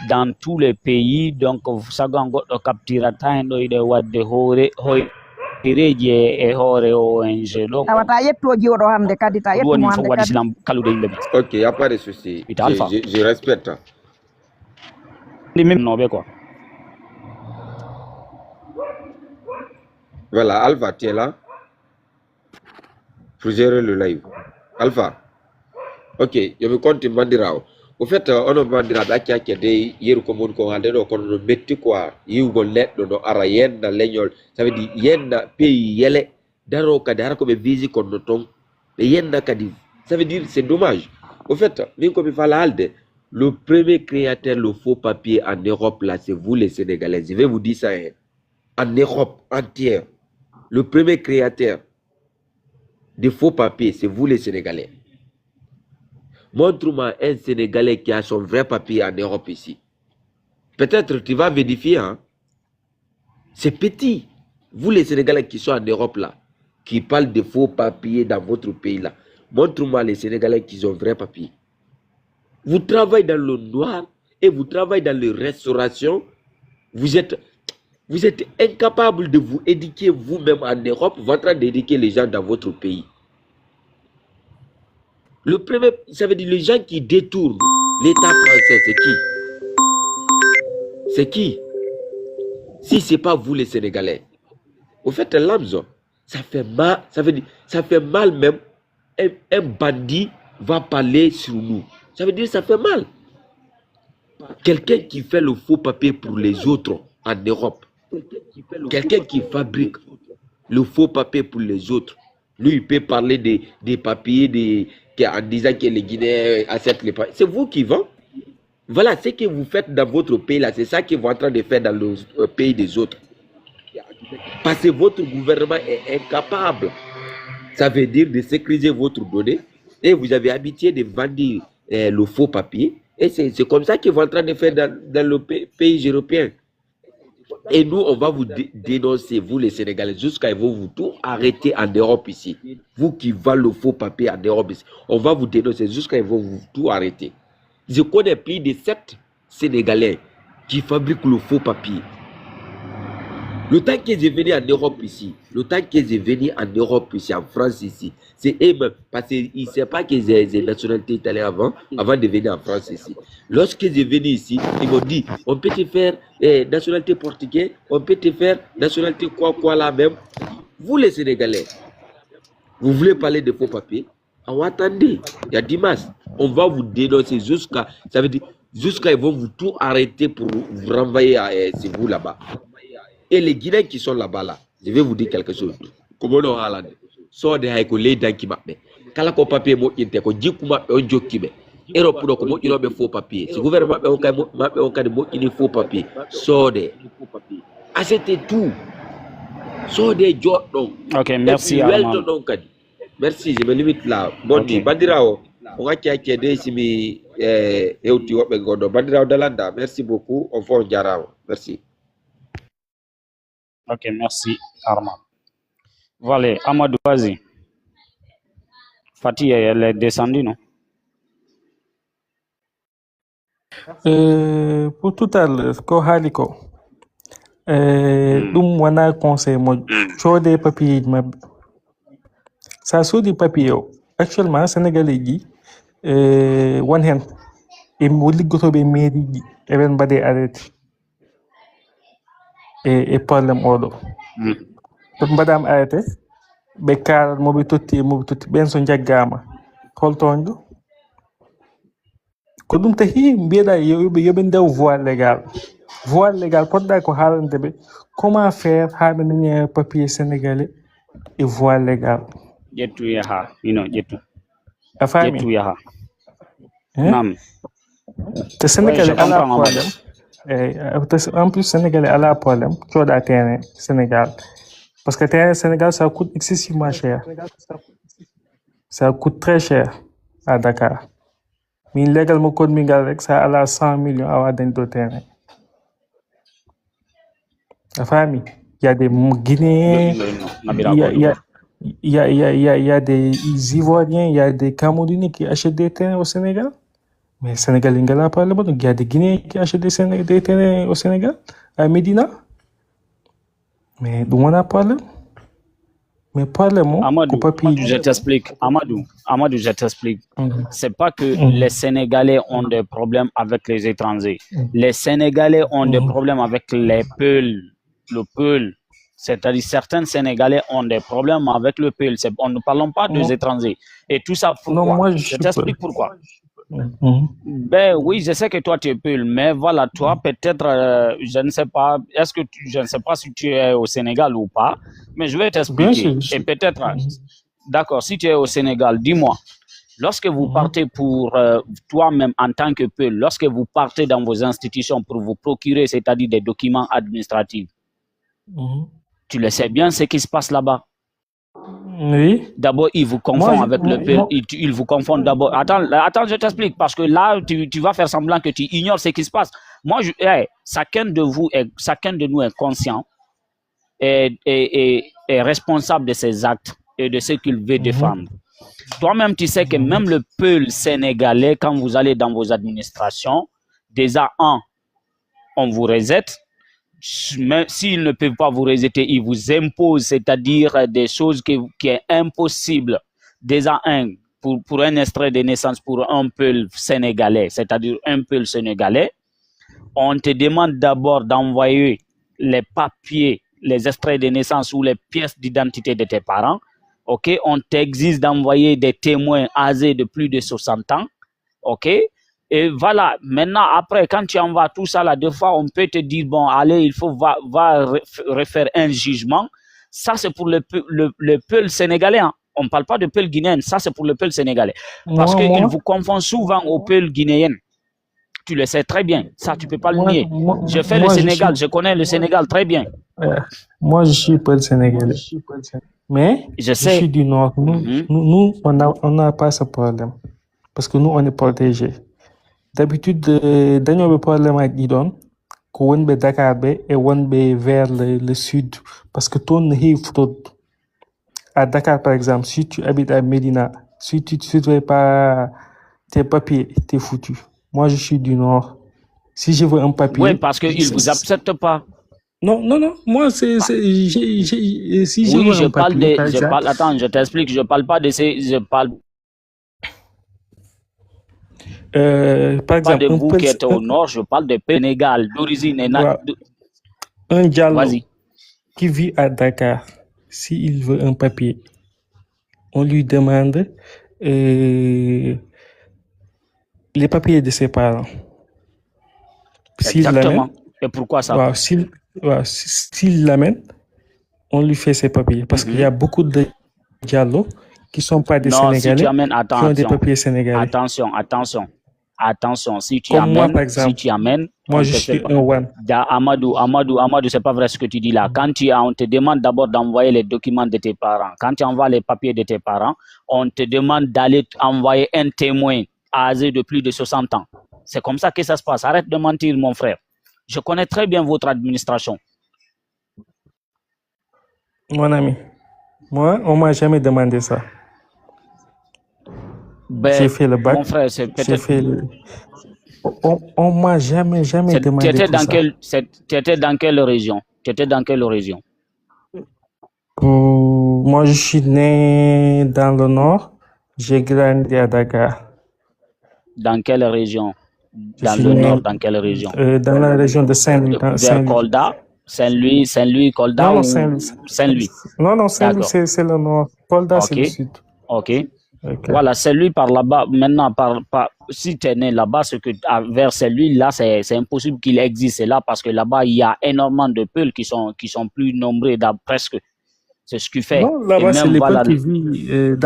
dans tous les pays, donc ça gagne capture temps ide wadde hore hoireje e hore ONG donc awata yetto jiwodo hande kadi ta yetto mo hande kadi kalude yimbe. OK, y a pas de souci. Je respecte. Ni même no be quoi. Voilà, Alpha, tu es là pour gérer le live. Alpha. OK, je me compte Mandirao. Au fait, on a Mandira qui a des hier comme on a dit qu'on met quoi, you go let no arayen na legnol. Ça veut dire yen na pays yele daro kadara comme visite qu'on noton. Yen na kadi. Ça veut dire c'est dommage. Au fait, même comme il fallait alde, le premier créateur le faux papier en Europe là, c'est vous les Sénégalais. Je vais vous dire ça en Europe entière. Le premier créateur de faux papiers, c'est vous les Sénégalais. Montre-moi un Sénégalais qui a son vrai papier en Europe ici. Peut-être tu vas vérifier. Hein? C'est petit. Vous les Sénégalais qui sont en Europe là, qui parlent de faux papiers dans votre pays là. Montre-moi les Sénégalais qui ont vrai papier. Vous travaillez dans le noir et vous travaillez dans la restauration. Vous êtes incapable de vous éduquer vous-même en Europe. Vous êtes en train d'éduquer les gens dans votre pays. Le premier, ça veut dire les gens qui détournent l'État français, c'est qui? C'est qui? Si ce n'est pas vous les Sénégalais. Au fait, Lamzo, ça fait mal, ça veut dire, ça fait mal même. Un bandit va parler sur nous. Ça veut dire ça fait mal. Quelqu'un qui fait le faux papier pour les autres en Europe. Quelqu'un qui fabrique le faux papier pour les autres. Lui, il peut parler des papiers en disant que les Guinéens acceptent les papiers. C'est vous qui vendez. Voilà ce que vous faites dans votre pays là. C'est ça que vous êtes en train de faire dans le pays des autres. Parce que votre gouvernement est incapable. Ça veut dire de sécuriser votre donnée. Et vous avez habitué de vendre le faux papier. Et c'est comme ça que vous êtes en train de faire dans le pays européen. Et nous, on va vous dénoncer, vous les Sénégalais, jusqu'à ce que vous tout arrêter en Europe ici. Vous qui vendez le faux papier en Europe ici. On va vous dénoncer jusqu'à ce que vous tout arrêter. Je connais plus de 7 Sénégalais qui fabriquent le faux papier. Le temps qu'ils est venu en Europe ici, en France ici, c'est eux-mêmes, parce qu'ils ne savent pas qu'ils ont une nationalité italienne avant de venir en France ici. Lorsqu'ils sont venus ici, ils m'ont dit, on peut te faire nationalité portugaise, on peut te faire nationalité quoi là même. Vous les Sénégalais, vous voulez parler de faux papiers? Oh, attendez, il y a Dimas, on va vous dénoncer jusqu'à, ça veut dire, jusqu'à ils vont vous tout arrêter pour vous renvoyer à vous là-bas. Et les Guinéens qui sont là-bas, là, je vais vous dire quelque chose. Comment on a là? So de haiko les dents qui m'appellent. Kala ko papier mo inte ko jiku mappe on jokki be. Europe do ko mo ino be faux papier. Si gouvernement mappe on kadi mo ini faux papier. So de. Ah c'était tout. So de joddo. OK, merci Armand. Merci, je me limite là. Bon dit, Bandirao. On va kiaké de simi euti wobbe godo. Bandirao dalanda. Merci beaucoup. On fait jarao. Merci. OK, merci Armand. Voilà, Amadou, vas-y. Fatih, elle est descendue, non? Pour tout à l'heure, ko haliko. Dum wana conseil mo chode papier mab. Ça so di papier. Actuellement Sénégalais gi one hand e mo liggoto be mairie gi e ben bade arrêté. Et problème odo. Madame arrêté be kal mobi totti ben so jaggama holtonjo ko dum tahi mbieda yobe ndaw voile légal podda ko halande be comment faire habe ni papier sénégalais et voile légal jettu yaha jettu afami jettu yaha nam te sénégalais ala problème en plus sénégalais ala problème coda terrain Sénégal. Parce que le Sénégal, ça coûte excessivement cher. Ça coûte très cher à Dakar. Mais légalement, code Mingal, ça a 100 millions à dans terrain. La famille, il y a des Guinéens, il y a des Ivoiriens, il y a des Camerounais qui achètent des terrains au Sénégal. Mais le Sénégal, il y a pas le bon. Il y a des Guinéens qui achètent des terrains au Sénégal, à Médina. Mais d'où on a parlé? Mais parlez-moi. Amadou, je t'explique. Amadou, je t'explique. C'est pas que les Sénégalais ont des problèmes avec les étrangers. Les Sénégalais ont des problèmes avec les Peuls. Le Peul. C'est-à-dire certains Sénégalais ont des problèmes avec le Peul. On ne parle pas des étrangers. Et tout ça, pourquoi? Non, moi, je t'explique pourquoi. Ben oui, je sais que toi tu es Peul, mais voilà, toi peut-être, je ne sais pas, je ne sais pas si tu es au Sénégal ou pas, mais je vais t'expliquer. Et peut-être, d'accord, si tu es au Sénégal, dis-moi, lorsque vous partez pour toi-même en tant que Peul, lorsque vous partez dans vos institutions pour vous procurer, c'est-à-dire des documents administratifs, tu le sais bien ce qui se passe là-bas. Oui. D'abord, ils vous confondent avec le Peul. Ils vous confondent d'abord. Attends, je t'explique. Parce que là, tu vas faire semblant que tu ignores ce qui se passe. Moi, chacun de nous est conscient et responsable de ses actes et de ce qu'il veut défendre. Toi-même, tu sais que même le Peul sénégalais, quand vous allez dans vos administrations, déjà, on vous reset. Mais s'ils ne peuvent pas vous rejeter, ils vous imposent, c'est-à-dire des choses qui est impossible. Déjà, pour un extrait de naissance pour un Peul sénégalais, c'est-à-dire un Peul sénégalais, on te demande d'abord d'envoyer les papiers, les extraits de naissance ou les pièces d'identité de tes parents. OK? On t'exige d'envoyer des témoins âgés de plus de 60 ans. OK? Et voilà, maintenant, après, quand tu envoies tout ça, là, deux fois, on peut te dire, bon, allez, il faut refaire un jugement. Ça, c'est pour le Peul sénégalais. Hein. On ne parle pas de Peul guinéen, ça, c'est pour le Peul sénégalais. Parce qu'ils vous confondent souvent au Peul guinéen. Tu le sais très bien. Ça, tu ne peux pas le nier. Je fais le Sénégal, je connais le Sénégal très bien. Moi, je suis Peul sénégalais. Mais, je suis du Nord. Nous, on n'a pas ce problème. Parce que nous, on est protégés. D'habitude, dañoo be problème ak ñi doon ko won be Dakar be et won be vers le sud parce que ton à Dakar par exemple, si tu habites à Médina, si tu ne fais pas tes papiers, t'es foutu. Moi je suis du Nord. Si je veux un papier, oui, parce qu'ils ne vous acceptent pas. Non, non, non. Moi, si je Oui, veux je un parle papier, par de, je exemple, parle, attends, je t'explique, je parle pas de ces, je parle par pas exemple, de vous qui êtes au nord, je parle de Sénégal, d'origine. Un Diallo Vas-y. qui vit à Dakar, s'il veut un papier, on lui demande les papiers de ses parents. S'il Exactement. l'amène, Et pourquoi ça? s'il l'amène, on lui fait ses papiers. Parce qu'il y a beaucoup de Diallo qui ne sont pas des Non, si Sénégalais, tu amènes, qui ont des papiers sénégalais. Attention, si tu Comme amènes, moi, par exemple, moi, je suis un one. Amadou, c'est pas vrai ce que tu dis là. Quand on te demande d'abord d'envoyer les documents de tes parents. Quand tu envoies les papiers de tes parents, on te demande d'aller envoyer un témoin âgé de plus de 60 ans. C'est comme ça que ça se passe. Arrête de mentir, mon frère. Je connais très bien votre administration. Mon ami, moi, on m'a jamais demandé ça. J'ai fait le bac. Mon frère, c'est peut-être... On m'a jamais demandé ça. Tu étais dans quelle région? Moi, je suis né dans le nord. J'ai grandi à Dakar. Dans quelle région? Dans le nord, dans quelle région? Dans la région de Saint-Louis. Vers Kolda? Saint-Louis, Kolda ou Saint-Louis? Non, Saint-Louis, c'est le nord. Kolda, c'est le sud. Ok. Voilà, Saint-Louis par là-bas. Maintenant, si tu es né là-bas, vers Saint-Louis, là, c'est impossible qu'il existe là parce que là-bas, il y a énormément de Peuls qui sont plus nombreux, presque. C'est ce qui fait. Non, là-bas, c'est les Peuls qui vivent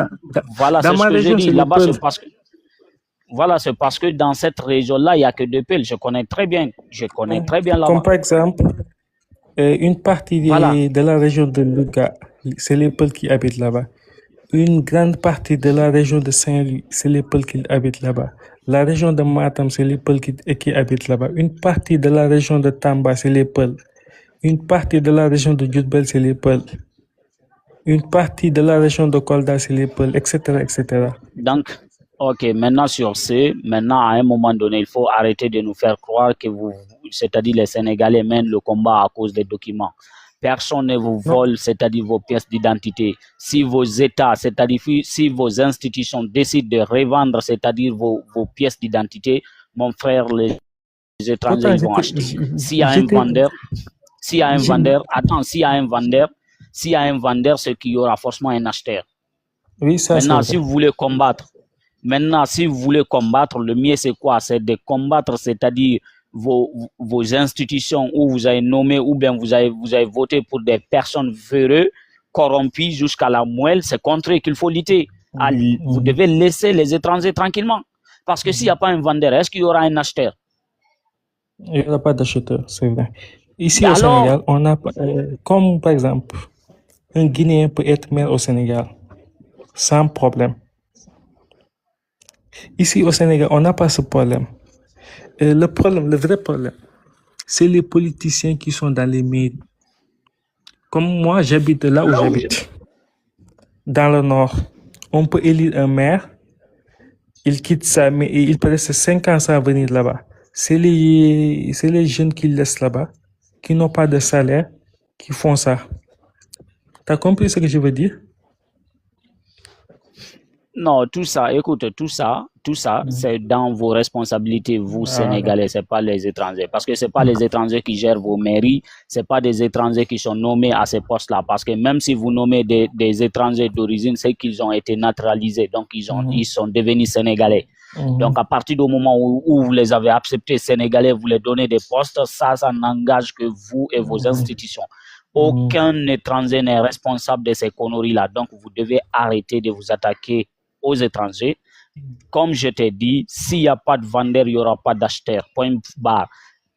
voilà, dans ma région, c'est là-bas, les Peuls. c'est parce que dans cette région-là, il n'y a que deux Peuls. Je connais très bien là-bas. Comme par exemple, une partie de la région de Louga, c'est les Peuls qui habitent là-bas. Une grande partie de la région de Saint-Louis, c'est les Peuls qui habitent là-bas. La région de Matam, c'est les Peuls qui habitent là-bas. Une partie de la région de Tamba, c'est les Peuls. Une partie de la région de Diourbel, c'est les Peuls. Une partie de la région de Kolda, c'est les Peuls, etc., etc. Donc, ok, maintenant à un moment donné, il faut arrêter de nous faire croire que c'est-à-dire les Sénégalais mènent le combat à cause des documents. Personne ne vous vole, c'est-à-dire vos pièces d'identité. Si vos États, c'est-à-dire si vos institutions décident de revendre, c'est-à-dire vos pièces d'identité, mon frère, les étrangers vont acheter. S'il y a un vendeur, c'est qu'il y aura forcément un acheteur. Oui, ça, Maintenant, si vous voulez combattre, le mieux c'est quoi? C'est de combattre, c'est-à-dire vos institutions où vous avez nommé ou bien vous avez voté pour des personnes véreuses, corrompues jusqu'à la moelle. C'est contre eux qu'il faut lutter. Vous devez laisser les étrangers tranquillement. Parce que s'il n'y a pas un vendeur, est-ce qu'il y aura un acheteur? Il n'y aura pas d'acheteur, c'est vrai. Ici au Sénégal, on a, comme par exemple, un Guinéen peut être maire au Sénégal sans problème. Ici au Sénégal, on n'a pas ce problème. Le vrai problème, c'est les politiciens qui sont dans les mairies. Comme moi, j'habite là où j'habite, dans le nord. On peut élire un maire, il quitte ça, mais il peut rester 5 ans sans venir là-bas. C'est les jeunes qui laissent là-bas, qui n'ont pas de salaire, qui font ça. T'as compris ce que je veux dire? Non, tout ça, c'est dans vos responsabilités, vous, Sénégalais, c'est pas les étrangers. Parce que c'est pas les étrangers qui gèrent vos mairies, c'est pas des étrangers qui sont nommés à ces postes-là. Parce que même si vous nommez des étrangers d'origine, c'est qu'ils ont été naturalisés, donc ils sont devenus Sénégalais. Donc, à partir du moment où vous les avez acceptés Sénégalais, vous les donnez des postes, ça n'engage que vous et vos institutions. Aucun étranger n'est responsable de ces conneries-là. Donc, vous devez arrêter de vous attaquer aux étrangers. Comme je t'ai dit, s'il n'y a pas de vendeur, il n'y aura pas d'acheteur. Point barre.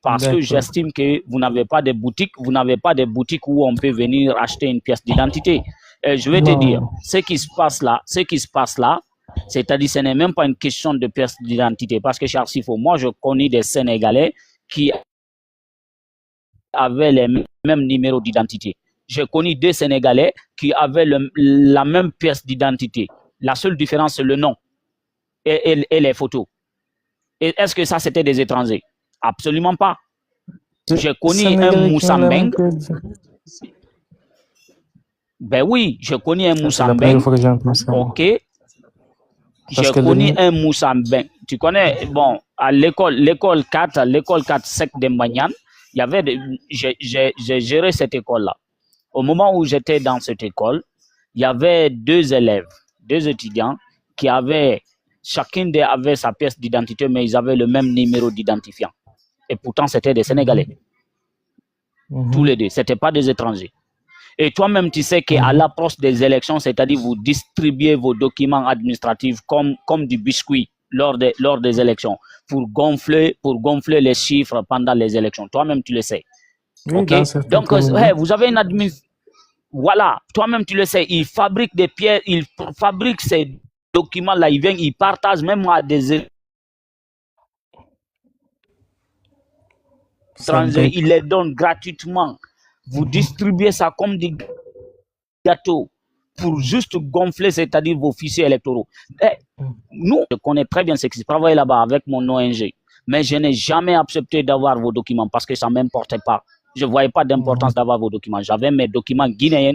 Parce que j'estime que vous n'avez pas de boutique, où on peut venir acheter une pièce d'identité. Je vais te dire, ce qui se passe là, c'est-à-dire ce n'est même pas une question de pièce d'identité. Parce que Charles Sifo, moi je connais des Sénégalais qui avaient les mêmes numéros d'identité. J'ai connu des Sénégalais qui avaient la même pièce d'identité. La seule différence, c'est le nom et les photos. Et est-ce que ça, c'était des étrangers? Absolument pas. J'ai connu un Moussambeng. Ben oui, je connais un Moussambeng. Ok. J'ai connu un Moussambeng. Tu connais, bon, à l'école 4 sec de Magnan, il y avait, j'ai géré cette école-là. Au moment où j'étais dans cette école, il y avait 2 élèves, 2 étudiants qui avaient, chacun d'eux avait sa pièce d'identité, mais ils avaient le même numéro d'identifiant. Et pourtant, c'était des Sénégalais. Tous les deux, c'était pas des étrangers. Et toi-même, tu sais qu'à l'approche des élections, c'est-à-dire vous distribuez vos documents administratifs comme du biscuit lors des élections pour gonfler les chiffres pendant les élections. Toi-même, tu le sais. Oui, okay? Donc, vous avez une administration. Voilà, toi-même, tu le sais. Ils fabriquent des pièces, ils fabriquent ces documents-là. Ils viennent, ils partagent même à des étrangers. Ils les donnent gratuitement. Vous distribuez ça comme des gâteaux pour juste gonfler, c'est-à-dire vos fichiers électoraux. Nous, je connais très bien ce qui se travaille là-bas avec mon ONG, mais je n'ai jamais accepté d'avoir vos documents parce que ça ne m'importait pas. Je ne voyais pas d'importance d'avoir vos documents. J'avais mes documents guinéens,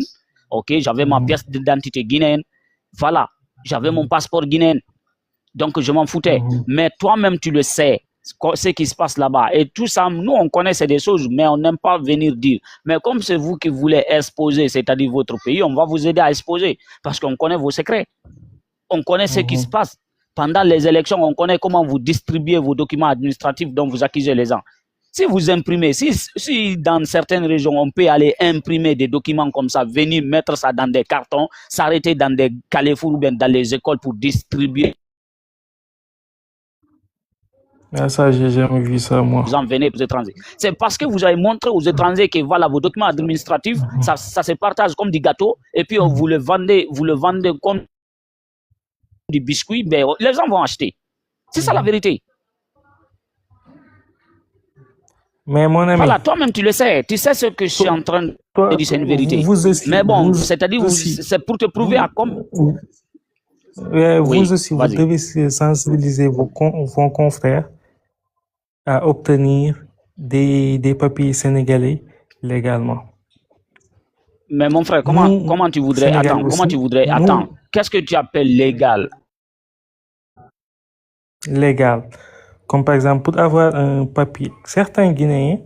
ok, j'avais ma pièce d'identité guinéenne, voilà, j'avais mon passeport guinéen, donc je m'en foutais. Mais toi-même, tu le sais, ce qui se passe là-bas. Et tout ça, nous, on connaît ces des choses, mais on n'aime pas venir dire. Mais comme c'est vous qui voulez exposer, c'est-à-dire votre pays, on va vous aider à exposer parce qu'on connaît vos secrets. On connaît ce qui se passe. Pendant les élections, on connaît comment vous distribuez vos documents administratifs dont vous accusez les gens. Si vous imprimez, si dans certaines régions, on peut aller imprimer des documents comme ça, venir mettre ça dans des cartons, s'arrêter dans des carrefours ou bien dans les écoles pour distribuer. Ah, ça, j'ai jamais vu ça, moi. Vous en venez aux étrangers. C'est parce que vous avez montré aux étrangers que voilà, vos documents administratifs, ça se partage comme du gâteau, et puis vous le vendez comme du biscuit, ben, les gens vont acheter. C'est ça la vérité. Mais mon ami, voilà, toi-même tu le sais, tu sais ce que je suis en train de dire, c'est une vérité. Mais bon, c'est-à-dire, c'est pour te prouver à comme. Vous aussi, vous devez sensibiliser vos confrères à obtenir des papiers sénégalais légalement. Mais mon frère, comment tu voudrais attendre? Qu'est-ce que tu appelles légal? Légal. Comme par exemple, pour avoir un papier, certains Guinéens,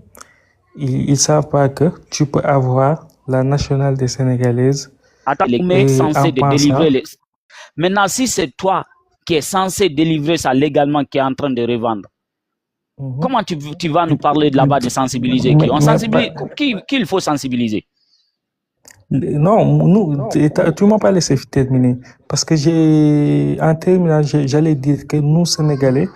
ils ne savent pas que tu peux avoir la nationalité sénégalaise. Attends, les mecs censés délivrer les... Maintenant, si c'est toi qui es censé délivrer ça légalement, qui est en train de revendre, comment tu vas nous parler de là-bas de sensibiliser qui? On sensibilise qui il faut sensibiliser? Non, tu m'as pas laissé terminer. Parce que en terminant, j'allais dire que nous, Sénégalais,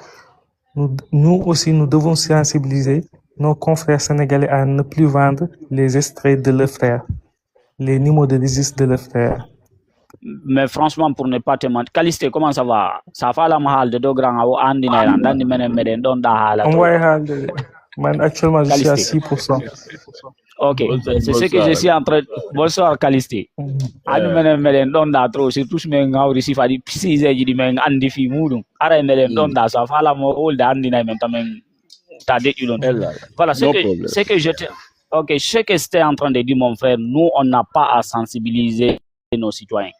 nous aussi, nous devons sensibiliser nos confrères sénégalais à ne plus vendre les extraits de leurs frères, les numéros de registre de leurs frères. Mais franchement, pour ne pas te mentir, Calisté, comment ça va? Ça fait la mahal de deux grands à Andi Nailand, Meden, Don Dahala. Actuellement, je suis à 6%. Ok, c'est ce que je suis en train de... Bonsoir, Calisté. Andi Meden, Don Da trop, c'est tous mes gars, ici, Fadi, Pisi, Zedi, Men, Andi Fimoudou, Ara Meden, Don Da, ça fait la mahal de Andi Nailand, Tade, voilà, c'est que j'étais. Ok, ce que j'étais en train de dire, mon frère, nous, on n'a pas à sensibiliser nos citoyens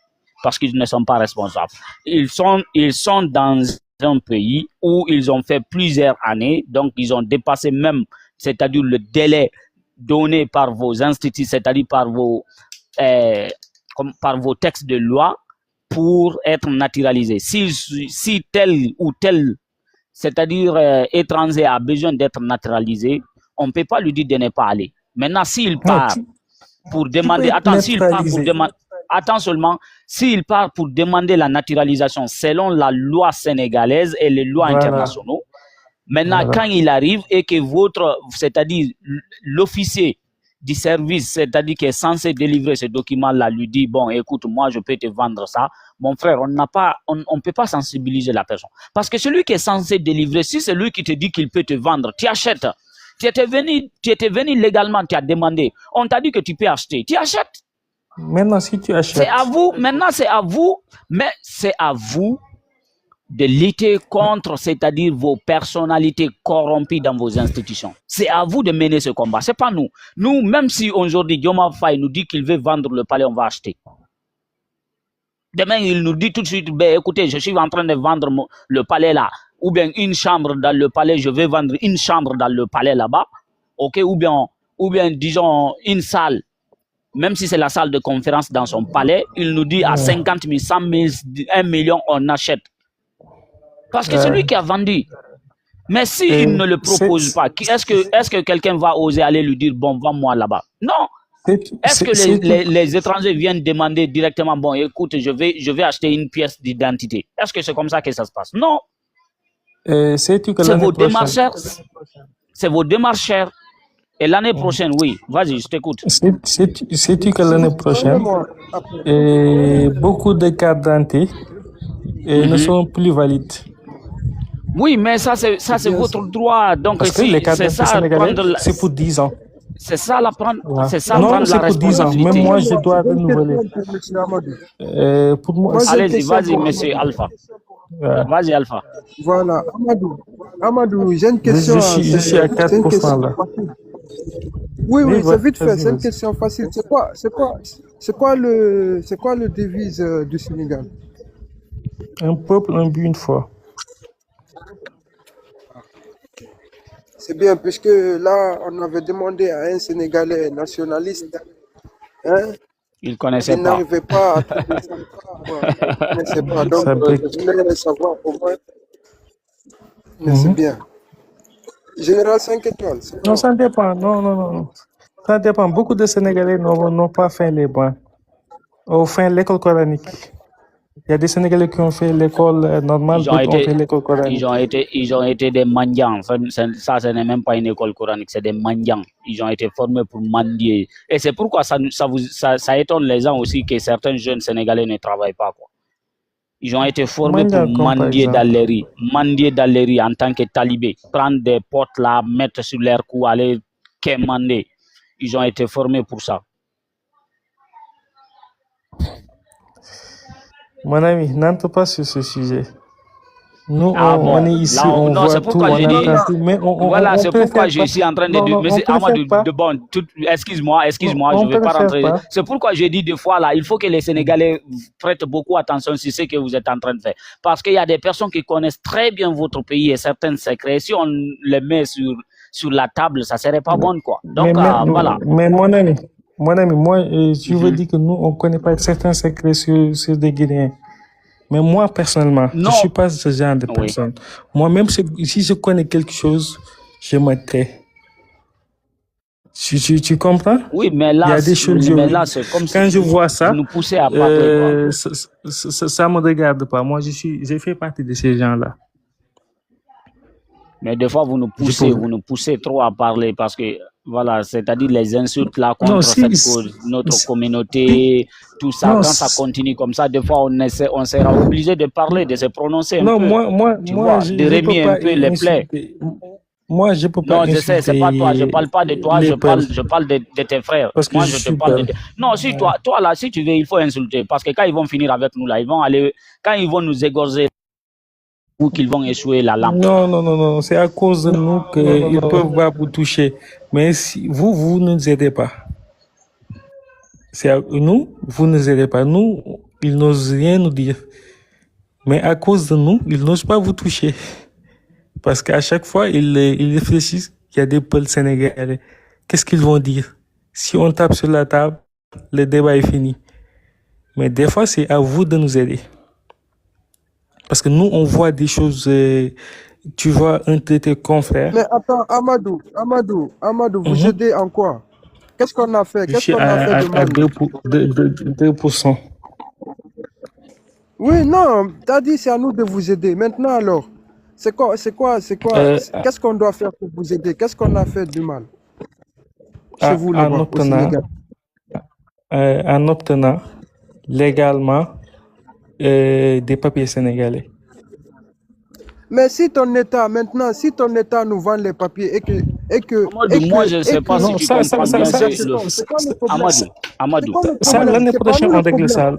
parce qu'ils ne sont pas responsables. Ils sont dans un pays où ils ont fait plusieurs années, donc ils ont dépassé même, c'est-à-dire le délai donné par vos instituts, c'est-à-dire par vos textes de loi pour être naturalisés. Si tel ou tel, c'est-à-dire étranger a besoin d'être naturalisé, on ne peut pas lui dire de ne pas aller. Maintenant, s'il part pour demander, s'il part pour demander la naturalisation selon la loi sénégalaise et les lois internationaux, maintenant, quand il arrive et que c'est-à-dire l'officier du service, c'est-à-dire qui est censé délivrer ce document-là, lui dit, bon, écoute, moi, je peux te vendre ça. Mon frère, on ne peut pas sensibiliser la personne. Parce que celui qui est censé délivrer, si c'est lui qui te dit qu'il peut te vendre, tu achètes. Tu étais venu légalement, tu as demandé. On t'a dit que tu peux acheter. Tu achètes. Maintenant, si tu achètes. C'est à vous. Maintenant, c'est à vous. Mais c'est à vous de lutter contre, c'est-à-dire vos personnalités corrompues dans vos institutions. C'est à vous de mener ce combat, c'est pas nous. Nous, même si aujourd'hui Diomaye Faye nous dit qu'il veut vendre le palais, on va acheter. Demain, il nous dit tout de suite, ben, écoutez, je suis en train de vendre le palais là, ou bien une chambre dans le palais, je vais vendre une chambre dans le palais là-bas, ok, ou bien disons une salle, même si c'est la salle de conférence dans son palais, il nous dit à 50 000, 100 000, 1 million, on achète. Parce que c'est lui qui a vendu. Mais s'il ne le propose pas, est-ce que quelqu'un va oser aller lui dire, bon, vends-moi là-bas? Non. Est-ce que les étrangers viennent demander directement, bon, écoute, je vais acheter une pièce d'identité? Est-ce que c'est comme ça que ça se passe? Non. C'est vos démarcheurs. C'est vos démarcheurs. Et l'année prochaine, oui. Vas-y, je t'écoute. Sais-tu que l'année prochaine, beaucoup de cartes d'identité ne sont plus valides? Oui, mais ça c'est votre droit. Donc, parce que les cartes d'identité sénégalais, c'est pour 10 ans. C'est ça la prendre. Ouais. C'est ça non, c'est la pour 10 ans. Même moi, je dois renouveler. Pour moi, allez-y, vas-y, monsieur Alpha. Vas-y, Alpha. Voilà, Amadou, j'ai une question. Je suis à 4% là. Oui, c'est vite fait. C'est une question facile. C'est quoi le devise du Sénégal? Un peuple, un but, une foi. C'est bien, puisque là, on avait demandé à un Sénégalais nationaliste, hein, il ne connaissait pas. Il n'arrivait pas à trouver ça. Il ne connaissait pas. Donc, je voulais savoir au moins. Mais c'est bien. Général 5 étoiles. Non, ça dépend. Non. Ça dépend. Beaucoup de Sénégalais n'ont pas fait les bancs. Ont fait l'école coranique. Il y a des Sénégalais qui ont fait l'école normale, d'autres ont fait l'école coranique. Ils ont été des mendiants. Ça, ce n'est même pas une école coranique, c'est des mendiants. Ils ont été formés pour mendier. Et c'est pourquoi ça étonne les gens aussi que certains jeunes Sénégalais ne travaillent pas, quoi. Ils ont été formés pour mendier dans les rues en tant que talibés. Prendre des potes là, mettre sur leur cou, aller quémander. Ils ont été formés pour ça. Mon ami, n'entre pas sur ce sujet. Nous, on est ici, là, on voit tout, on entend tout, mais voilà, c'est pourquoi je suis en train de dire, mais Amadou, excuse-moi, je ne vais pas rentrer. C'est pourquoi je dis des fois, là, il faut que les Sénégalais prêtent beaucoup attention sur ce que vous êtes en train de faire. Parce qu'il y a des personnes qui connaissent très bien votre pays et certains secrets. Si on les met sur la table, ça ne serait pas bon, quoi. Donc, voilà. Mais mon ami, moi, je veux dire que nous, on ne connaît pas certains secrets sur des Guinéens. Mais moi, personnellement, je ne suis pas ce genre de personne. Moi, même si je connais quelque chose, je me tais. Tu comprends? Oui, mais là, il y a des choses c'est comme quand je vois ça, nous pousser à parler, ça ne me regarde pas. Moi, j'ai fait partie de ces gens-là. Mais des fois, vous nous poussez trop à parler parce que, voilà, c'est-à-dire les insultes là contre notre communauté, tout ça, quand ça continue comme ça, des fois, on sera obligé de parler, de se prononcer un peu. Moi, de remuer un peu les plaies. Moi, je peux pas. Non, je sais, c'est pas toi, je parle pas de toi, je parle de tes frères. Parce que moi, je te parle de Non, si toi là, si tu veux, il faut insulter. Parce que quand ils vont finir avec nous là, quand ils vont nous égorger, ou qu'ils vont échouer la lampe. Non, c'est à cause de nous qu'ils ne peuvent pas vous toucher. Mais si vous ne nous aidez pas. C'est à nous, vous ne nous aidez pas. Nous, ils n'osent rien nous dire. Mais à cause de nous, ils n'osent pas vous toucher. Parce qu'à chaque fois, ils réfléchissent qu'il y a des peuples sénégalais. Qu'est-ce qu'ils vont dire? Si on tape sur la table, le débat est fini. Mais des fois, c'est à vous de nous aider. Parce que nous, on voit des choses, tu vois, un de tes confrères. Mais attends, Amadou, vous aidez en quoi? Qu'est-ce qu'on a fait? Qu'est-ce qu'on a fait de mal? À 2%. Oui, non, t'as dit c'est à nous de vous aider. Maintenant alors, c'est quoi? Qu'est-ce qu'on doit faire pour vous aider? Qu'est-ce qu'on a fait de mal? Chez vous, là-bas, au Sénégal. En obtenant légalement des papiers sénégalais. Mais si ton État nous vend les papiers et que moi je ne sais pas si tu comprends bien. Amadou, ça l'année prochaine on règle ça.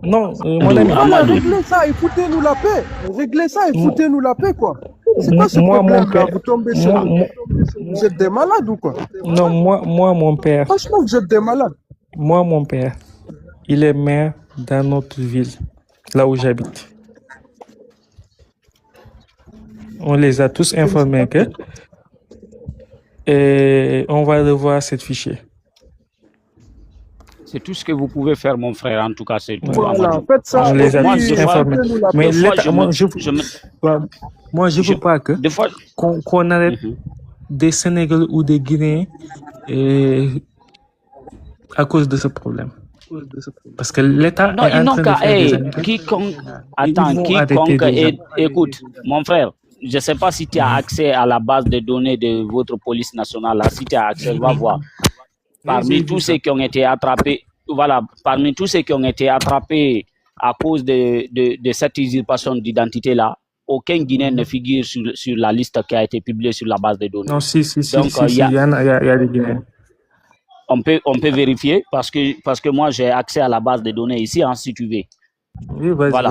Non, mon ami. Voilà, réglez ça et foutez-nous la paix. Réglez ça et foutez-nous la paix, quoi. C'est quoi ce problème-là? Vous tombez sur nous. Vous êtes des malades ou quoi? Non, moi, mon père. Franchement, vous êtes des malades. Moi, mon père, il est maire dans notre ville, là où j'habite. On les a tous informés que et on va revoir ce fichier. C'est tout ce que vous pouvez faire, mon frère. En tout cas, c'est tout. Voilà, faites ça. On les a tous informés. Mais moi, je ne veux pas que qu'on arrête des Sénégalais ou des Guinéens à cause de ce problème. Parce que l'État est en train de faire des quiconque, écoute, mon frère, je ne sais pas si tu as accès à la base de données de votre police nationale. Là. Si tu as accès, va voir. Parmi tous ceux qui ont été attrapés, voilà, parmi tous ceux qui ont été attrapés à cause de cette usurpation d'identité-là, aucun Guinéen ne figure sur la liste qui a été publiée sur la base de données. Non, donc, il y a des Guinéens. On peut vérifier parce que moi j'ai accès à la base de données ici, hein, si tu veux. Oui, vas-y, voilà.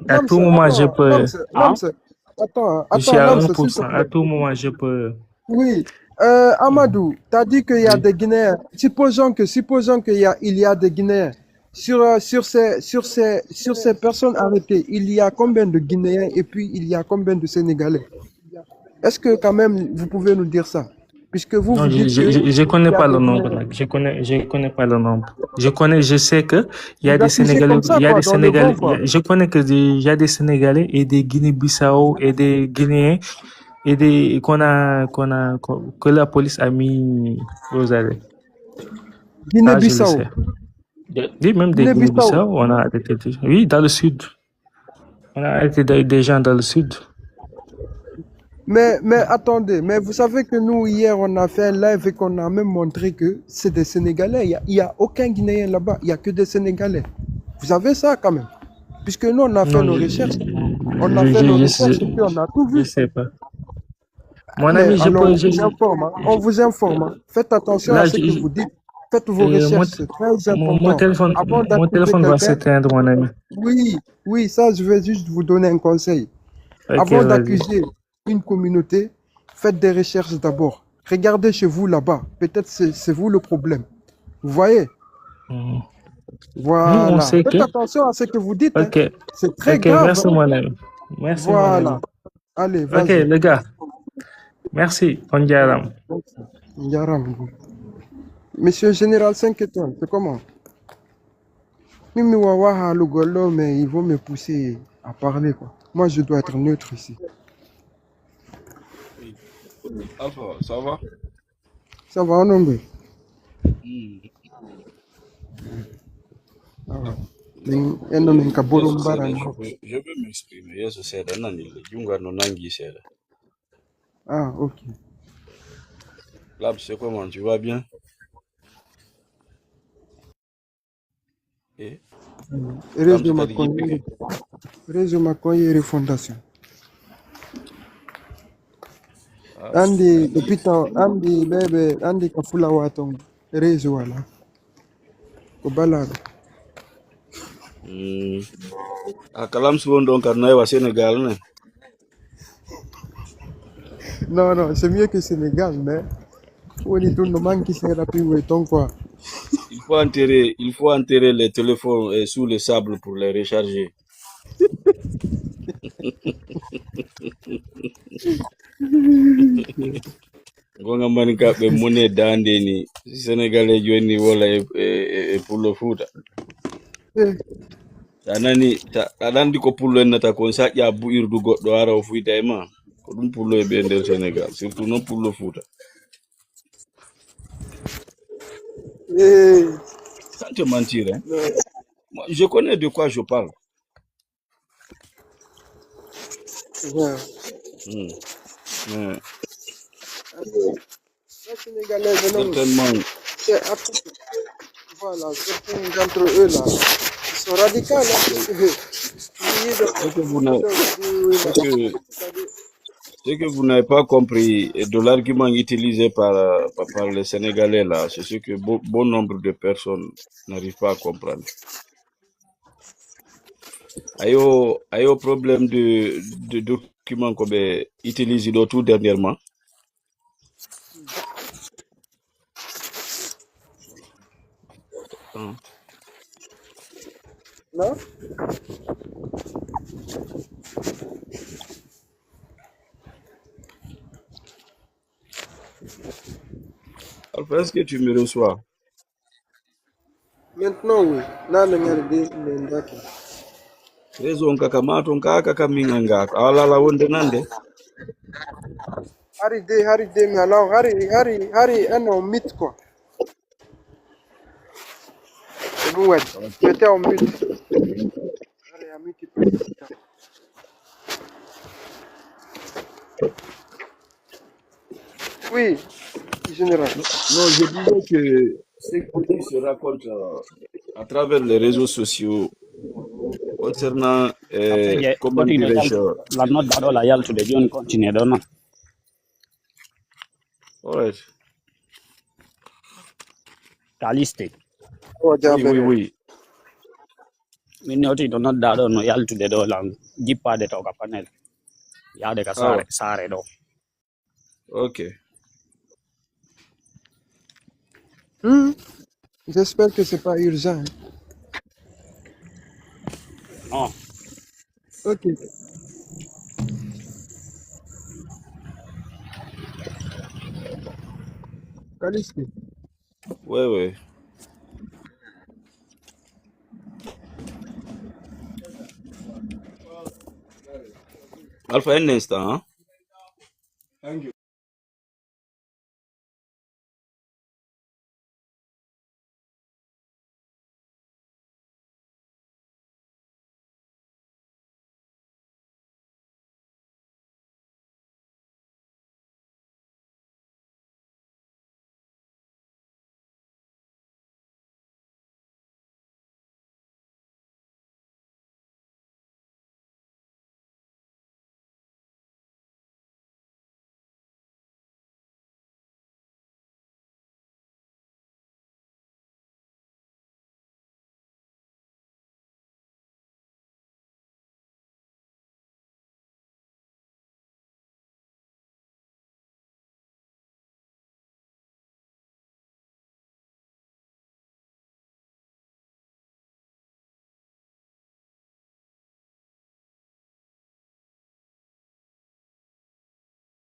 À tout moment, je peux. Attends, à 1%. À tout moment, je peux. Oui. Amadou, tu as dit qu'il y a des Guinéens. Supposons qu'il y a des Guinéens. Sur ces personnes arrêtées, il y a combien de Guinéens et puis il y a combien de Sénégalais? Est-ce que quand même vous pouvez nous dire ça? Puisque vous, non, je connais pas le nombre. Je connais pas le nombre. Je sais que il y a des Sénégalais, je connais que il y a des Sénégalais et des Guinée-Bissau et des Guinéens et des que la police a mis aux arrêts. Guinée-Bissau. Oui, même des Guinée-Bissau, on a arrêté. Oui, dans le sud. On a arrêté des gens dans le sud. Mais attendez, mais vous savez que nous, hier, on a fait un live et qu'on a même montré que c'est des Sénégalais. Il n'y a aucun Guinéen là-bas, il n'y a que des Sénégalais. Vous savez ça quand même? Puisque nous, on a fait nos recherches. On a fait nos recherches et puis on a tout vu. Je sais pas. Mon ami, on vous informe. Hein. Faites attention à ce que vous dites. Faites vos recherches, c'est très important. Mon téléphone va s'éteindre, mon ami. Oui, ça, je vais juste vous donner un conseil. Okay, avant d'accuser une communauté, faites des recherches d'abord. Regardez chez vous là-bas. Peut-être c'est vous le problème. Vous voyez? Voilà. Nous, on sait faites attention à ce que vous dites. Okay. Hein. C'est très grave. Merci, mon ami. Merci, voilà. Mon ami. Allez, vas-y. Ok, les gars. Merci. On dirait. Monsieur le Général 5 étoiles, c'est comment? Mimi Wawa le golo, mais ils vont me pousser à parler, quoi. Moi, je dois être neutre ici. Alpha, ça va? Ça va, non, mais. Je veux m'exprimer. Je sais, ah, ok. Là, c'est comment? Tu vas bien? Et? Réseau Makoye Refondation. Andi, depuis Andi, bébé, Andi Kafula Watong, réseau là. Kobala. Kalam souvent donc à Naïwa Sénégal, ne? Non, c'est mieux que Sénégal, mais on est tout le monde qui s'est rapide, donc quoi. Il faut enterrer les téléphones sous le sable pour les recharger. Gonga manika be monnaie dande ni Sénégalais joni wala e pour le foot. Anani adandi ko pullo en nata kon sajja bu irdu goddo ara o fuita e ma ko dum pullo e be nder Sénégal surtout non pour le foot. Sans te mentir, hein? Moi, je connais de quoi je parle. Ouais. Certainement. Voilà, certains d'entre eux là, ils sont radicaux. Ce que vous n'avez pas compris de l'argument utilisé par les Sénégalais là, c'est ce que bon nombre de personnes n'arrivent pas à comprendre. Ayo problème de documents qu'on ben utilisé tout dernièrement. Non? Alors, est-ce que tu me reçois? Maintenant, oui. Là, le mien Raison kakamato nkaka kaminga ala la wonde nande. Harry, mais alors, Harry, un mythe, quoi. C'est nous, ouais. C'était un mythe. Harry, un mythe qui peut être. Oui, général. Non, je disais que ce qui se raconte à travers les réseaux sociaux concernant, comment dirais-je, la note d'ado la yal to the John continue, don't know. Alright. Caliste. Oui. Minoti do not dado no yal to the do lang gipa de toka panel. Ya de ka sare do. Ok. J'espère que c'est pas urgent. Non. Ok. Caliste. Ouais. Alpha, un instant, hein? Thank you.